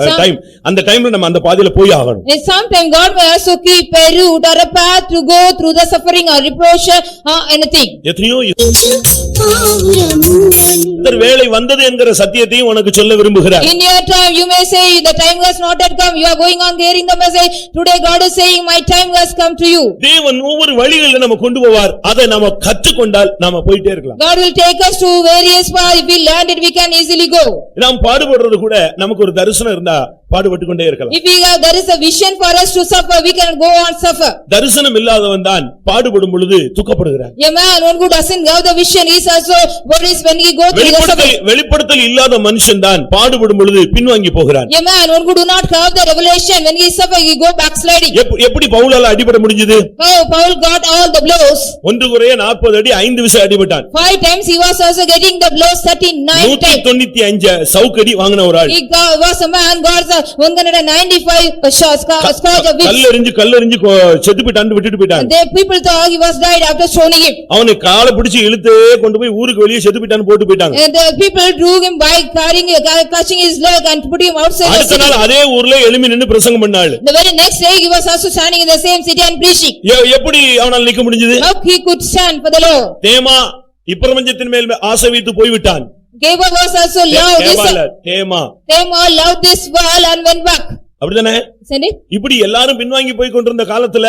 Speaker 1: அந்த டைம்ல நம்ம அந்த பாதையில போய் ஆகணும்.
Speaker 2: And sometimes God may also keep a route or a path to go through the suffering or reproach or anything.
Speaker 1: எத்தனையோ கர்த்தர் வேளை வந்தது என்கிற சத்தியத்தையும் உனக்கு சொல்ல விரும்புகிறார்.
Speaker 2: In your time you may say the time has not yet come, you are going on hearing the message. Today God is saying my time has come to you.
Speaker 1: தேவன் ஒவ்வொரு வழிகளில நம்ம கொண்டு போவார். அதை நாம கற்றுக்கொண்டால் நாம போயிட்டே இருக்கலாம்.
Speaker 2: God will take us to various paths. If we learn it, we can easily go.
Speaker 1: நாம் பாடுபடுறது கூட நமக்கு ஒரு தரிசனம் இருந்தா பாடுபட்டு கொண்டே இருக்கலாம்.
Speaker 2: If we have, there is a vision for us to suffer, we can go on suffer.
Speaker 1: தரிசனம் இல்லாதவன் தான் பாடுபடும் பொழுது துக்கப்படுகிறான்.
Speaker 2: A man one who doesn't have the vision is also worries when he go through the suffering.
Speaker 1: வெளிப்படுத்தல் இல்லாத மனுஷன் தான் பாடுபடும் பொழுது பின்வாங்கி போகிறான்.
Speaker 2: A man one who do not have the revelation, when he suffer he go backsliding.
Speaker 1: எப்படி பவுலால அடிபட முடிஞ்சது?
Speaker 2: How Paul got all the blows?
Speaker 1: 1 குறைய 40 அடி 5 விசை அடிபட்டான்.
Speaker 2: 5 times he was also getting the blows, 39 times.
Speaker 1: 195 சவுக்கடி வாங்கின ஒரு ஆள்.
Speaker 2: He was a man got 195 scourge of whips.
Speaker 1: கல்லெறிஞ்சு செத்து போயிட்டான்னு விட்டுட்டு போயிட்டான்.
Speaker 2: The people thought he was died after stoning him.
Speaker 1: அவனை காலை பிடிச்சு இழுத்தே கொண்டு போய் ஊருக்கு வெளியே செத்து போயிட்டான்னு போட்டு போயிட்டாங்க.
Speaker 2: And the people drew him by catching his leg and put him outside the
Speaker 1: அடுத்த
Speaker 2: city.
Speaker 1: நாள் அதே ஊர்ல எழும்பி நின்னு பிரசங்கம் பண்ணாள்.
Speaker 2: The very next day he was also standing in the same city and preaching.
Speaker 1: எப்படி அவனால் நிக்க முடிஞ்சது?
Speaker 2: How he could stand for the Lord?
Speaker 1: தேமா இப்பிரபஞ்சத்தின் மேல் ஆசை வைத்து போய் விட்டான்.
Speaker 2: Geba was also loved this world and went back.
Speaker 1: அப்படிதானே? இப்படி எல்லாரும் பின்வாங்கி போய் கொண்டிருந்த காலத்துல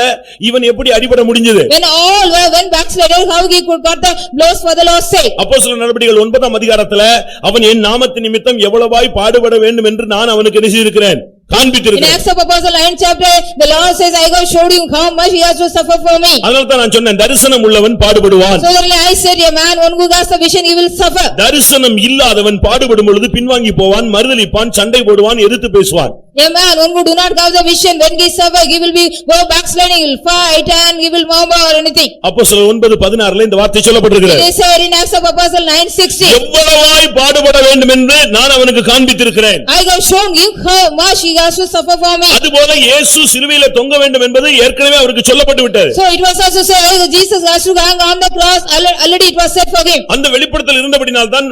Speaker 1: இவன் எப்படி அடிபட முடிஞ்சது?
Speaker 2: When all went backslided, how he could got the blows for the Lord's sake?
Speaker 1: அப்போஸ்தலர் நடபடிகள் 9ஆம் அதிகாரத்துல அவன் என் நாமத்தின் நிமித்தம் எவ்வளவாய் பாடுபட வேண்டும் என்று நான் அவனுக்கு நினைச்சிருக்கிறேன், காண்பித்திருக்கிறேன்.
Speaker 2: In Acts of Apostles 9th chapter, the Lord says, I have showed you how much he has to suffer for me.
Speaker 1: அதனால்தான் நான் சொன்னேன், தரிசனம் உள்ளவன் பாடுபடுவான்.
Speaker 2: So then I said, a man one who has the vision, he will suffer.
Speaker 1: தரிசனம் இல்லாதவன் பாடுபடும் பொழுது பின்வாங்கி போவான், மறுதலிப்பான், சண்டை போடுவான், எதிர்த்து பேசுவான்.
Speaker 2: A man one who do not have the vision, when he suffer, he will be go backsliding, he will fight and he will murmur or anything.
Speaker 1: அப்போஸ்தலர் 9:16 இந்த வார்த்தை சொல்லப்பட்டிருக்கிறது.
Speaker 2: It is said in Acts of Apostles 9:16.
Speaker 1: எவ்வளவாய் பாடுபட வேண்டும் என்று நான் அவனுக்கு காண்பித்திருக்கிறேன்.
Speaker 2: I have shown him how much he has to suffer for me.
Speaker 1: அதுபோல இயேசு சிலுவையிலே தொங்க வேண்டும் என்பது ஏற்கனவே அவருக்கு சொல்லப்பட்டு விட்டது.
Speaker 2: So it was also said, Jesus has to hang on the cross, already it was said for him.
Speaker 1: அந்த வெளிப்படுத்தல் இருந்தபடியால் தான்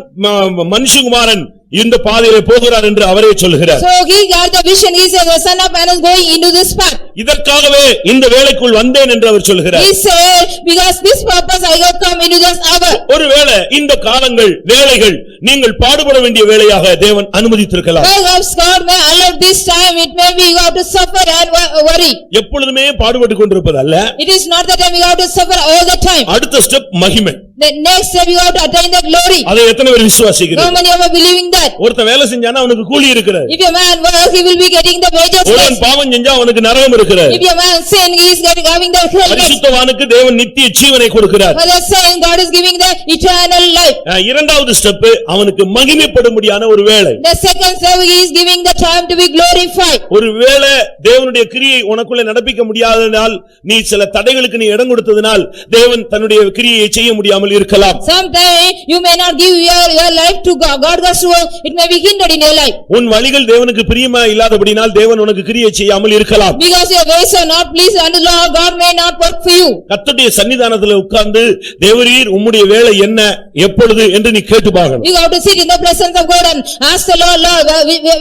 Speaker 1: மனுஷகுமாரன் இந்த பாதையிலே போகிறார் என்று அவரே சொல்கிறார்.
Speaker 2: So he got the vision, he said the Son of Man is going into this path.
Speaker 1: இதற்காகவே இந்த வேளைக்குள் வந்தேன் என்று அவர் சொல்கிறார்.
Speaker 2: He said, because this purpose I have come into this hour.
Speaker 1: ஒருவேளை இந்த காலங்கள் வேளைகள் நீங்கள் பாடுபட வேண்டிய வேளையாக தேவன் அனுமதித்திருக்கலாம்.
Speaker 2: Perhaps God may allow this time, it may be you have to suffer and worry.
Speaker 1: எப்பொழுதுமே பாடுபட்டு கொண்டிருப்பது அல்ல.
Speaker 2: It is not that you have to suffer all the time.
Speaker 1: அடுத்த ஸ்டெப் மகிமை.
Speaker 2: The next step you have to attain the glory.
Speaker 1: அதை எத்தனை பேர் விசுவாசிக்கிறீர்கள்?
Speaker 2: How many of you are believing that?
Speaker 1: ஒருத்தன் வேலை செஞ்சானா அவனுக்கு கூலி இருக்குது.
Speaker 2: If a man work, he will be getting the wages.
Speaker 1: ஒருவன் பாவம் செஞ்சா அவனுக்கு நரகம் இருக்குது.
Speaker 2: If a man sin, he is having the hell.
Speaker 1: பரிசுத்தவானுக்கு தேவன் நித்திய ஜீவனை கொடுக்கிறார்.
Speaker 2: For the saint, God is giving the eternal life.
Speaker 1: இரண்டாவது ஸ்டெப் அவனுக்கு மகிமைப்படும்படியான ஒரு வேளை.
Speaker 2: The second step, he is giving the time to be glorified.
Speaker 1: ஒரு வேளை தேவனுடைய கிரியை உனக்குள்ள நடப்பிக்க முடியாதனால் நீ சில தடைகளுக்கு நீ இடம் கொடுத்ததனால் தேவன் தன்னுடைய கிரியை செய்ய முடியாமல் இருக்கலாம்.
Speaker 2: Sometimes you may not give your life to God. God has to work. It may be hindered in your life.
Speaker 1: உன் வழிகள் தேவனுக்கு பிரியமா இல்லாதபடியால் தேவன் உனக்கு கிரியை செய்யாமல் இருக்கலாம்.
Speaker 2: Because your ways are not pleased unto the Lord, God may not work for you.
Speaker 1: கர்த்தருடைய சன்னிதானத்தில் உட்கார்ந்து தேவரீர் உம்முடைய வேலை என்ன எப்பொழுது என்று நீ கேட்டு பாக்கணும்.
Speaker 2: You have to sit in the presence of God and ask the Lord, Lord,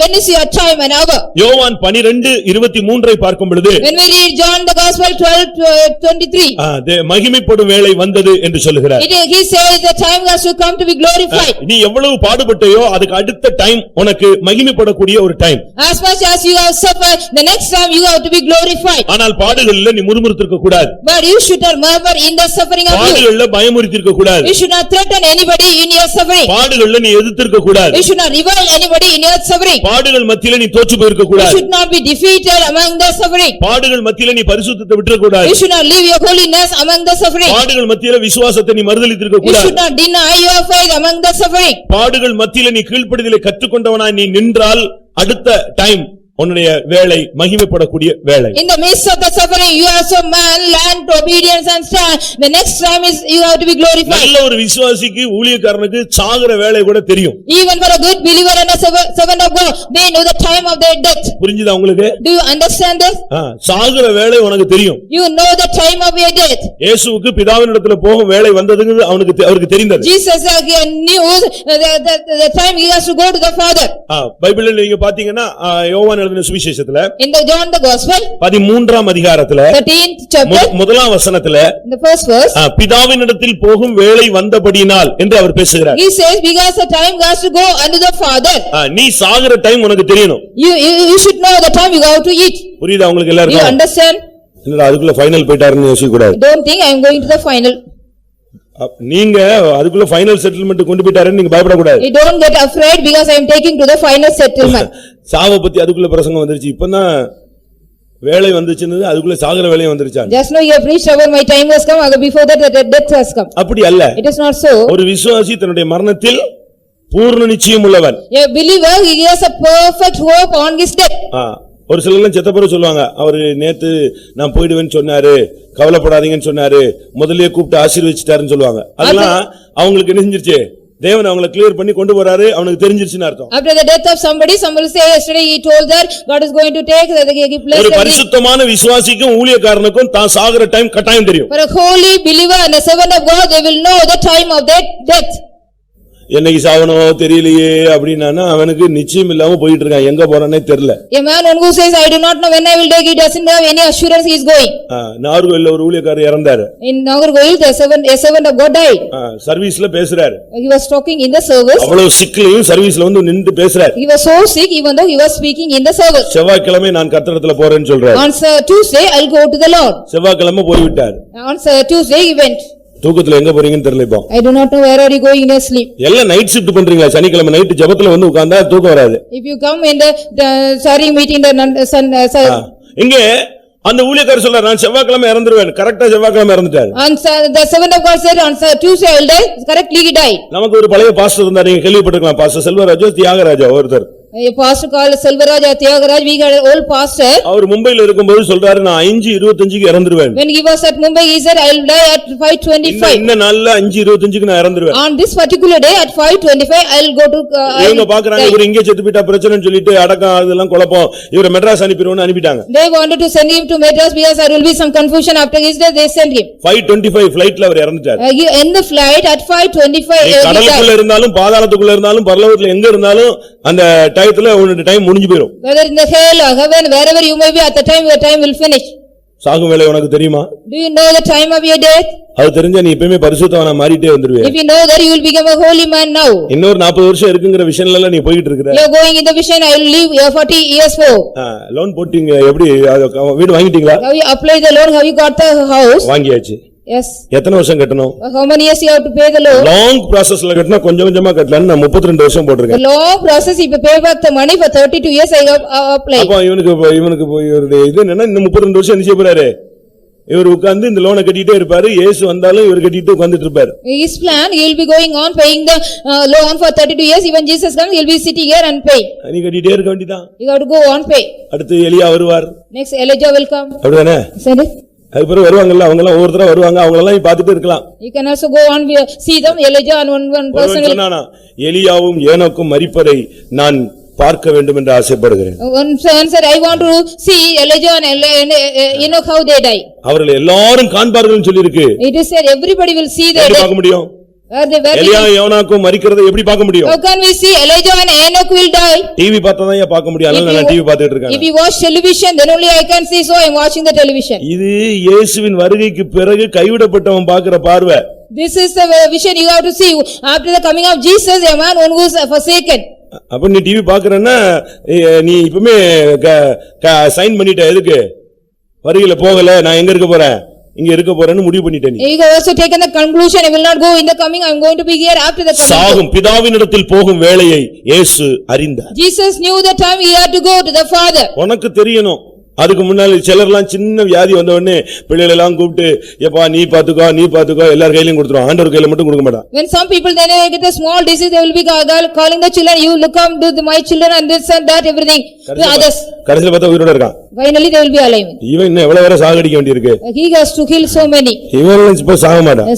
Speaker 2: when is your time and hour? suffer.
Speaker 1: யோவான் 12:23 பார்க்கும் பொழுது
Speaker 2: When we read John the Gospel 12:23,
Speaker 1: மகிமைப்படும் வேளை வந்தது என்று சொல்லுகிறார்.
Speaker 2: he says the time has to come to be glorified.
Speaker 1: நீ எவ்வளவு பாடுபட்டையோ அதுக்கு அடுத்த டைம் உனக்கு மகிமைப்படக்கூடிய ஒரு time.
Speaker 2: As much as you have suffered, the next time you have to be glorified.
Speaker 1: ஆனால் பாடுகளில் நீ முறுமுறுத்திருக்க கூடாது.
Speaker 2: But you should not murmur in the suffering of you.
Speaker 1: பாடுகளில் பயமுறுத்திருக்க கூடாது.
Speaker 2: You should not threaten anybody in your suffering.
Speaker 1: பாடுகளில் நீ எதிர்த்திருக்க கூடாது.
Speaker 2: You should not revile anybody in your suffering.
Speaker 1: பாடுகள் மத்தியில நீ தோற்று போயிருக்க
Speaker 2: You
Speaker 1: கூடாது.
Speaker 2: should not be defeated among the suffering.
Speaker 1: பாடுகள் மத்தியில நீ பரிசுத்தத்தை விட்டுற கூடாது.
Speaker 2: You should not leave your holiness among the suffering.
Speaker 1: பாடுகள் மத்தியில விசுவாசத்தை நீ மறுதலித்திருக்க
Speaker 2: You
Speaker 1: கூடாது.
Speaker 2: should not deny your faith among the suffering.
Speaker 1: பாடுகள் மத்தியில நீ கீழ்ப்படிதலை கற்றுக்கொண்டவனாய் நீ நின்றால் அடுத்த டைம் உன்னுடைய வேளை மகிமைப்படக்கூடிய வேளை.
Speaker 2: In the midst of the suffering, you also man learn to obedience and stand. The next time is you have to be glorified.
Speaker 1: நல்ல ஒரு விசுவாசிக்கு ஊழியக்காரனுக்கு சாகுற வேளை கூட தெரியும்.
Speaker 2: Even for a good believer and a servant of God, they know the time of their death.
Speaker 1: புரிஞ்சுதா உங்களுக்கு?
Speaker 2: Do you understand this?
Speaker 1: சாகுற வேளை உனக்கு தெரியும்.
Speaker 2: You know the time of your death.
Speaker 1: இயேசுவுக்கு பிதாவினிடத்துல போகும் வேளை வந்ததுங்கிறது அவருக்கு தெரிந்தது.
Speaker 2: Jesus knew the time he has to go to the Father.
Speaker 1: பைபிள்ல நீங்க பாத்தீங்கன்னா யோவான் எழுதின சுவிசேஷத்துல
Speaker 2: In the John the Gospel
Speaker 1: 13ஆம் அதிகாரத்துல
Speaker 2: 13th chapter
Speaker 1: முதலாம் வசனத்துல
Speaker 2: the first verse
Speaker 1: பிதாவினிடத்தில் போகும் வேளை வந்தபடியினால் என்று அவர் பேசுகிறார்.
Speaker 2: he says because the time has to go unto the Father.
Speaker 1: நீ சாகுற டைம் உனக்கு தெரியணும்.
Speaker 2: You should know the time you have to eat.
Speaker 1: புரியுதா உங்களுக்கு
Speaker 2: You
Speaker 1: எல்லாருக்கும்?
Speaker 2: understand?
Speaker 1: இல்ல அதுக்குள்ள ஃபைனல் போயிட்டாருன்னு யோசிக்க கூடாது.
Speaker 2: Don't think I am going to the final.
Speaker 1: நீங்க அதுக்குள்ள ஃபைனல் செட்டில்மென்ட் கொண்டு போயிட்டாருன்னு நீங்க பயப்பட கூடாது.
Speaker 2: You don't get afraid because I am taking to the final settlement.
Speaker 1: சாவை பத்தி அதுக்குள்ள பிரசங்கம் வந்துருச்சு. இப்பதான் வேளை வந்துச்சுன்னு அதுக்குள்ள சாகுற வேளை வந்துருச்சா?
Speaker 2: Just now you have preached about my time has come, before that the death has come.
Speaker 1: அப்படி அல்ல.
Speaker 2: It is not so.
Speaker 1: ஒரு விசுவாசி தன்னுடைய மரணத்தில் பூர்ண நிச்சயம் உள்ளவன்.
Speaker 2: A believer he has a perfect hope on his death.
Speaker 1: ஒரு சிலர்லாம் செத்த பிறகு சொல்லுவாங்க, அவரு நேத்து நான் போயிடுவேன்னு சொன்னாரு, கவலைப்படாதீங்கன்னு சொன்னாரு, முதல்லயே கூப்பிட்டு ஆசீர்வதிச்சிட்டாருன்னு சொல்லுவாங்க. அதெல்லாம் அவங்களுக்கு என்ன செஞ்சிருச்சு? தேவன் அவங்களை கிளியர் பண்ணி கொண்டு வராரு, அவனுக்கு தெரிஞ்சிருச்சுன்னு அர்த்தம்.
Speaker 2: After the death of somebody will say yesterday he told that God is going to take the place.
Speaker 1: ஒரு பரிசுத்தமான விசுவாசிக்கும் ஊழியக்காரனுக்கும் தான் சாகுற டைம் கட்டாயம் தெரியும்.
Speaker 2: For a holy believer and a servant of God, they will know the time of their death.
Speaker 1: என்னைக்கு சாவனோ தெரியலையே அப்படின்னா அவனுக்கு நிச்சயம் இல்லாம போயிட்டு இருக்கான், எங்க போறானே தெரியல.
Speaker 2: A man who says I do not know when I will take, he doesn't have any assurance he is going.
Speaker 1: நாகர்கோயில்ல ஒரு ஊழியக்காரர் இறந்தாரு.
Speaker 2: In Nagargoil a servant of God died.
Speaker 1: சர்வீஸ்ல பேசுறாரு.
Speaker 2: He was talking in the service.
Speaker 1: அவ்வளவு சிக்கலையும் சர்வீஸ்ல வந்து நின்னு பேசுறாரு.
Speaker 2: He was so sick even though he was speaking in the service.
Speaker 1: செவ்வாய்க்கிழமை நான் கர்த்தரிடத்துல போறேன்னு சொல்றாரு.
Speaker 2: On Tuesday I will go to the Lord.
Speaker 1: செவ்வாய்க்கிழமை போய் விட்டார்.
Speaker 2: On Tuesday he went.
Speaker 1: தூக்கத்துல எங்க போறீங்கன்னு தெரியல இப்போ.
Speaker 2: I do not know where are you going in your sleep.
Speaker 1: எல்லாம் நைட் ஷிஃப்ட் பண்றீங்களா? சனிக்கிழமை நைட் ஜெபத்துல வந்து உட்கார்ந்தா தூக்கம் வராது.
Speaker 2: If you come in the sorry meeting the
Speaker 1: இங்க அந்த ஊழியக்காரர் சொல்றார், நான் செவ்வாய்க்கிழமை இறந்துருவேன். கரெக்ட்டா செவ்வாய்க்கிழமை இறந்துட்டார்.
Speaker 2: the servant of God said on Tuesday I will die. Correctly he died.
Speaker 1: நமக்கு ஒரு பழைய பாஸ்டர் இருந்தார், நீங்க கேள்விப்பட்டிருக்கலாம். பாஸ்டர் செல்வராஜ் தியாகராஜா ஒருத்தர்.
Speaker 2: A pastor called Selvaraj Tyagaraj, we had an old pastor.
Speaker 1: அவர் மும்பைல இருக்கும்போது சொல்றாரு, நான் 5:25க்கு இறந்துருவேன்.
Speaker 2: When he was at Mumbai he said I will die at 5:25.
Speaker 1: இந்த நாள்ல 5:25க்கு நான் இறந்துருவேன்.
Speaker 2: On this particular day at 5:25 I will go to
Speaker 1: இவங்க பாக்குறாங்க இவர் இங்கே செத்து போயிட்டா பிரச்சனைன்னு சொல்லிட்டு அடக்கம் அதெல்லாம் குழப்பம், இவரை மெட்ராஸ் அனுப்பிடுவோம்னு அனுப்பிட்டாங்க.
Speaker 2: They wanted to send him to Madras because there will be some confusion after his death. They sent him
Speaker 1: 5:25 flightல அவர் இறந்துட்டார்.
Speaker 2: In the flight at 5:25
Speaker 1: கடலுக்குள்ள இருந்தாலும் பாதாளத்துக்குள்ள இருந்தாலும் பரலோகத்துல எங்க இருந்தாலும் அந்த டயத்துல உன்னோட டைம் முடிஞ்சு போயிடும்.
Speaker 2: Whether in the hell or heaven wherever you may be at the time your time will finish.
Speaker 1: சாகும் வேளை உனக்கு தெரியுமா?
Speaker 2: Do you know the time of your death?
Speaker 1: அது தெரிஞ்சா நீ எப்பவுமே பரிசுத்தவனா மாறிட்டே வந்துருவே.
Speaker 2: If you know that you will become a holy man now.
Speaker 1: இன்னொரு 40 வருஷம் இருக்குங்கற விஷயம்ல எல்லாம் நீ போயிட்டு இருக்கற.
Speaker 2: You are going in the vision I will live 40 years for.
Speaker 1: Loan போட்டீங்க, எப்படி வீடு வாங்கிட்டீங்களா?
Speaker 2: Have you applied the loan? Have you got the house?
Speaker 1: வாங்கியாச்சு.
Speaker 2: Yes.
Speaker 1: எத்தனை வருஷம் கட்டணும்?
Speaker 2: How many years you have to pay the loan?
Speaker 1: Long processல கட்டனா கொஞ்சம் கொஞ்சமா கட்டலாம். நான் 32 வருஷம் போட்டுருக்கேன்.
Speaker 2: The long process if you pay back the money for 32 years I have applied.
Speaker 1: அப்ப இவனுக்கு இவருடைய இது என்னன்னா இந்த 32 வருஷம் என்ன செய்ய போறாரு? இவர் உட்கார்ந்து இந்த லோனை கட்டிட்டே இருப்பாரு. இயேசு வந்தாலும் இவர் கட்டிட்டு உட்கார்ந்துட்டு இருப்பாரு.
Speaker 2: His plan he will be going on paying the loan for 32 years. Even Jesus comes he will be sitting here and pay.
Speaker 1: நீ கட்டிட்டே இருக்க வேண்டியதான்.
Speaker 2: You have to go on pay.
Speaker 1: அடுத்து எலியா வருவார்.
Speaker 2: Next Elijah will come.
Speaker 1: அப்படிதானே?
Speaker 2: Send it.
Speaker 1: அதுக்கப்புறம் வருவாங்கல்ல, அவங்க எல்லாம் ஒவ்வொருத்தரா வருவாங்க, அவங்க எல்லாம் நீ பாத்துட்டு இருக்கலாம்.
Speaker 2: You can also go on see them. Elijah and one person will.
Speaker 1: சொன்னானா எலியாவும் ஏனோக்கும் மரிப்பதை நான் பார்க்க வேண்டும் என்று ஆசைப்படுகிறேன்.
Speaker 2: One son said I want to see Elijah and Enoch how they die.
Speaker 1: அவர்கள் எல்லாரும் காண்பார்கள்னு சொல்லி இருக்கு.
Speaker 2: It is said everybody will see their death.
Speaker 1: பார்க்க முடியும். எலியா யோனாக்கும் மரிக்கிறதை எப்படி பார்க்க முடியும்?
Speaker 2: How can we see Elijah and Enoch will die?
Speaker 1: TV பார்த்தா தான் பார்க்க முடியும். அதனால நான் டிவி பார்த்துட்டு இருக்கேன்.
Speaker 2: If you watch television, then only I can see, so I am watching the television.
Speaker 1: இது இயேசுவின் வருகைக்கு பிறகு கைவிடப்பட்டவன் பார்க்கிற பார்வை.
Speaker 2: This is the vision you have to see. After the coming of Jesus, a man who is forsaken.
Speaker 1: அப்ப நீ டிவி பார்க்கறன்னா நீ இப்பமே சைன் பண்ணிட்ட, எதுக்கு வருகையில போகல, நான் எங்க இருக்க போறேன், இங்க இருக்க போறேன்னு முடிவு பண்ணிட்ட நீ.
Speaker 2: You have also taken the conclusion, I will not go in the coming, I am going to be here after the coming.
Speaker 1: சாகும் பிதாவினிடத்தில் போகும் வேளையை இயேசு அறிந்தார்.
Speaker 2: Jesus knew the time he had to go to the Father.
Speaker 1: உனக்கு தெரியணும். அதுக்கு முன்னால சிலர்லாம் சின்ன வியாதி வந்த உடனே பிள்ளைகள் எல்லாம் கூப்பிட்டு எப்பா நீ பாத்துக்கோ எல்லார் கையிலயும் கொடுத்துருவான், ஆண்டவர் கையில மட்டும் கொடுக்க மாட்டான்.
Speaker 2: When some people then they get a small disease, they will be calling the children, you look up to my children and this and that everything to others.
Speaker 1: கடைசில பார்த்தா உயிரோட இருக்கான்.
Speaker 2: Finally they will be alive.
Speaker 1: இவன் இன்னும் எவ்வளவு வேற சாகடிக்க வேண்டியிருக்கு.
Speaker 2: He has to kill so many.
Speaker 1: இவன் இப்ப சாக மாட்டான்.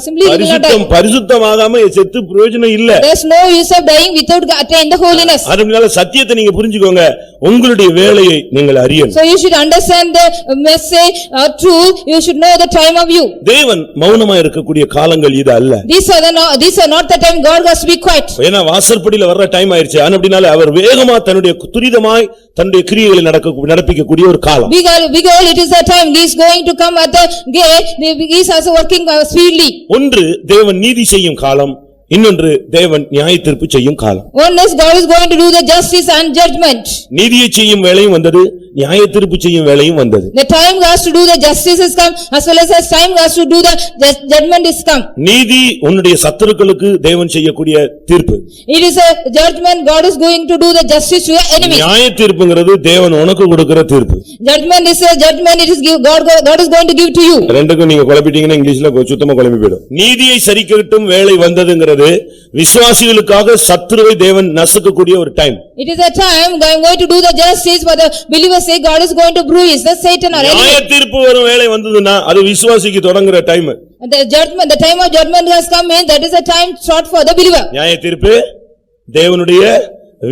Speaker 2: Simply he will not die.
Speaker 1: பரிசுத்தமாகாம செத்து பிரயோஜனம் இல்ல.
Speaker 2: There is no use of dying without attaining the holiness.
Speaker 1: அதனால சத்தியத்தை நீங்க புரிஞ்சுக்கோங்க, உங்களுடைய வேலையை நீங்கள் அறியணும்.
Speaker 2: So you should understand the message truth, you should know the time of you.
Speaker 1: தேவன் மௌனமா இருக்கக்கூடிய காலங்கள் இது அல்ல.
Speaker 2: These are not the time God has to be quiet.
Speaker 1: ஏன்னா வாசற்படியில வர்ற டைம் ஆயிருச்சு. அப்படினால அவர் வேகமா தன்னுடைய துரிதமாய் தன்னுடைய கிரியைகளை நடப்பிக்கக்கூடிய ஒரு காலம்.
Speaker 2: Because it is the time he is going to come at the gate, he is also working speedily.
Speaker 1: ஒன்று தேவன் நீதி செய்யும் காலம், இன்னொன்று தேவன் நியாயத்தீர்ப்பு செய்யும் காலம்.
Speaker 2: One is God is going to do the justice and judgment.
Speaker 1: நீதியை செய்யும் வேளையும் வந்தது, நியாயத்தீர்ப்பு செய்யும் வேளையும் வந்தது.
Speaker 2: The time has to do the justice has come, as well as time has to do the judgment is come.
Speaker 1: நீதி உன்னுடைய சத்துருக்களுக்கு தேவன் செய்யக்கூடிய தீர்ப்பு.
Speaker 2: It is a judgment, God is going to do the justice to your enemies.
Speaker 1: நியாயத்தீர்ப்புங்கிறது தேவன் உனக்கு கொடுக்கிற தீர்ப்பு.
Speaker 2: Judgment is a judgment, it is God is going to give to you.
Speaker 1: ரெண்டுக்கும் நீங்க குழப்பிட்டீங்கன்னா இங்கிலீஷ்ல சுத்தமா குழம்பி போயிடும். நீதியை சரிக்கட்டும் வேளை வந்ததுங்கிறது விசுவாசிகளுக்காக சத்துருவை தேவன் நசுக்கக்கூடிய ஒரு time.
Speaker 2: It is a time I am going to do the justice, for the believers say God is going to bruise the Satan or enemy.
Speaker 1: நியாயத்தீர்ப்பு வரும் வேளை வந்ததுன்னா அது விசுவாசிக்கு தொடங்குற time.
Speaker 2: The time of judgment has come in, that is a time short for the believer.
Speaker 1: நியாயத்தீர்ப்பு தேவனுடைய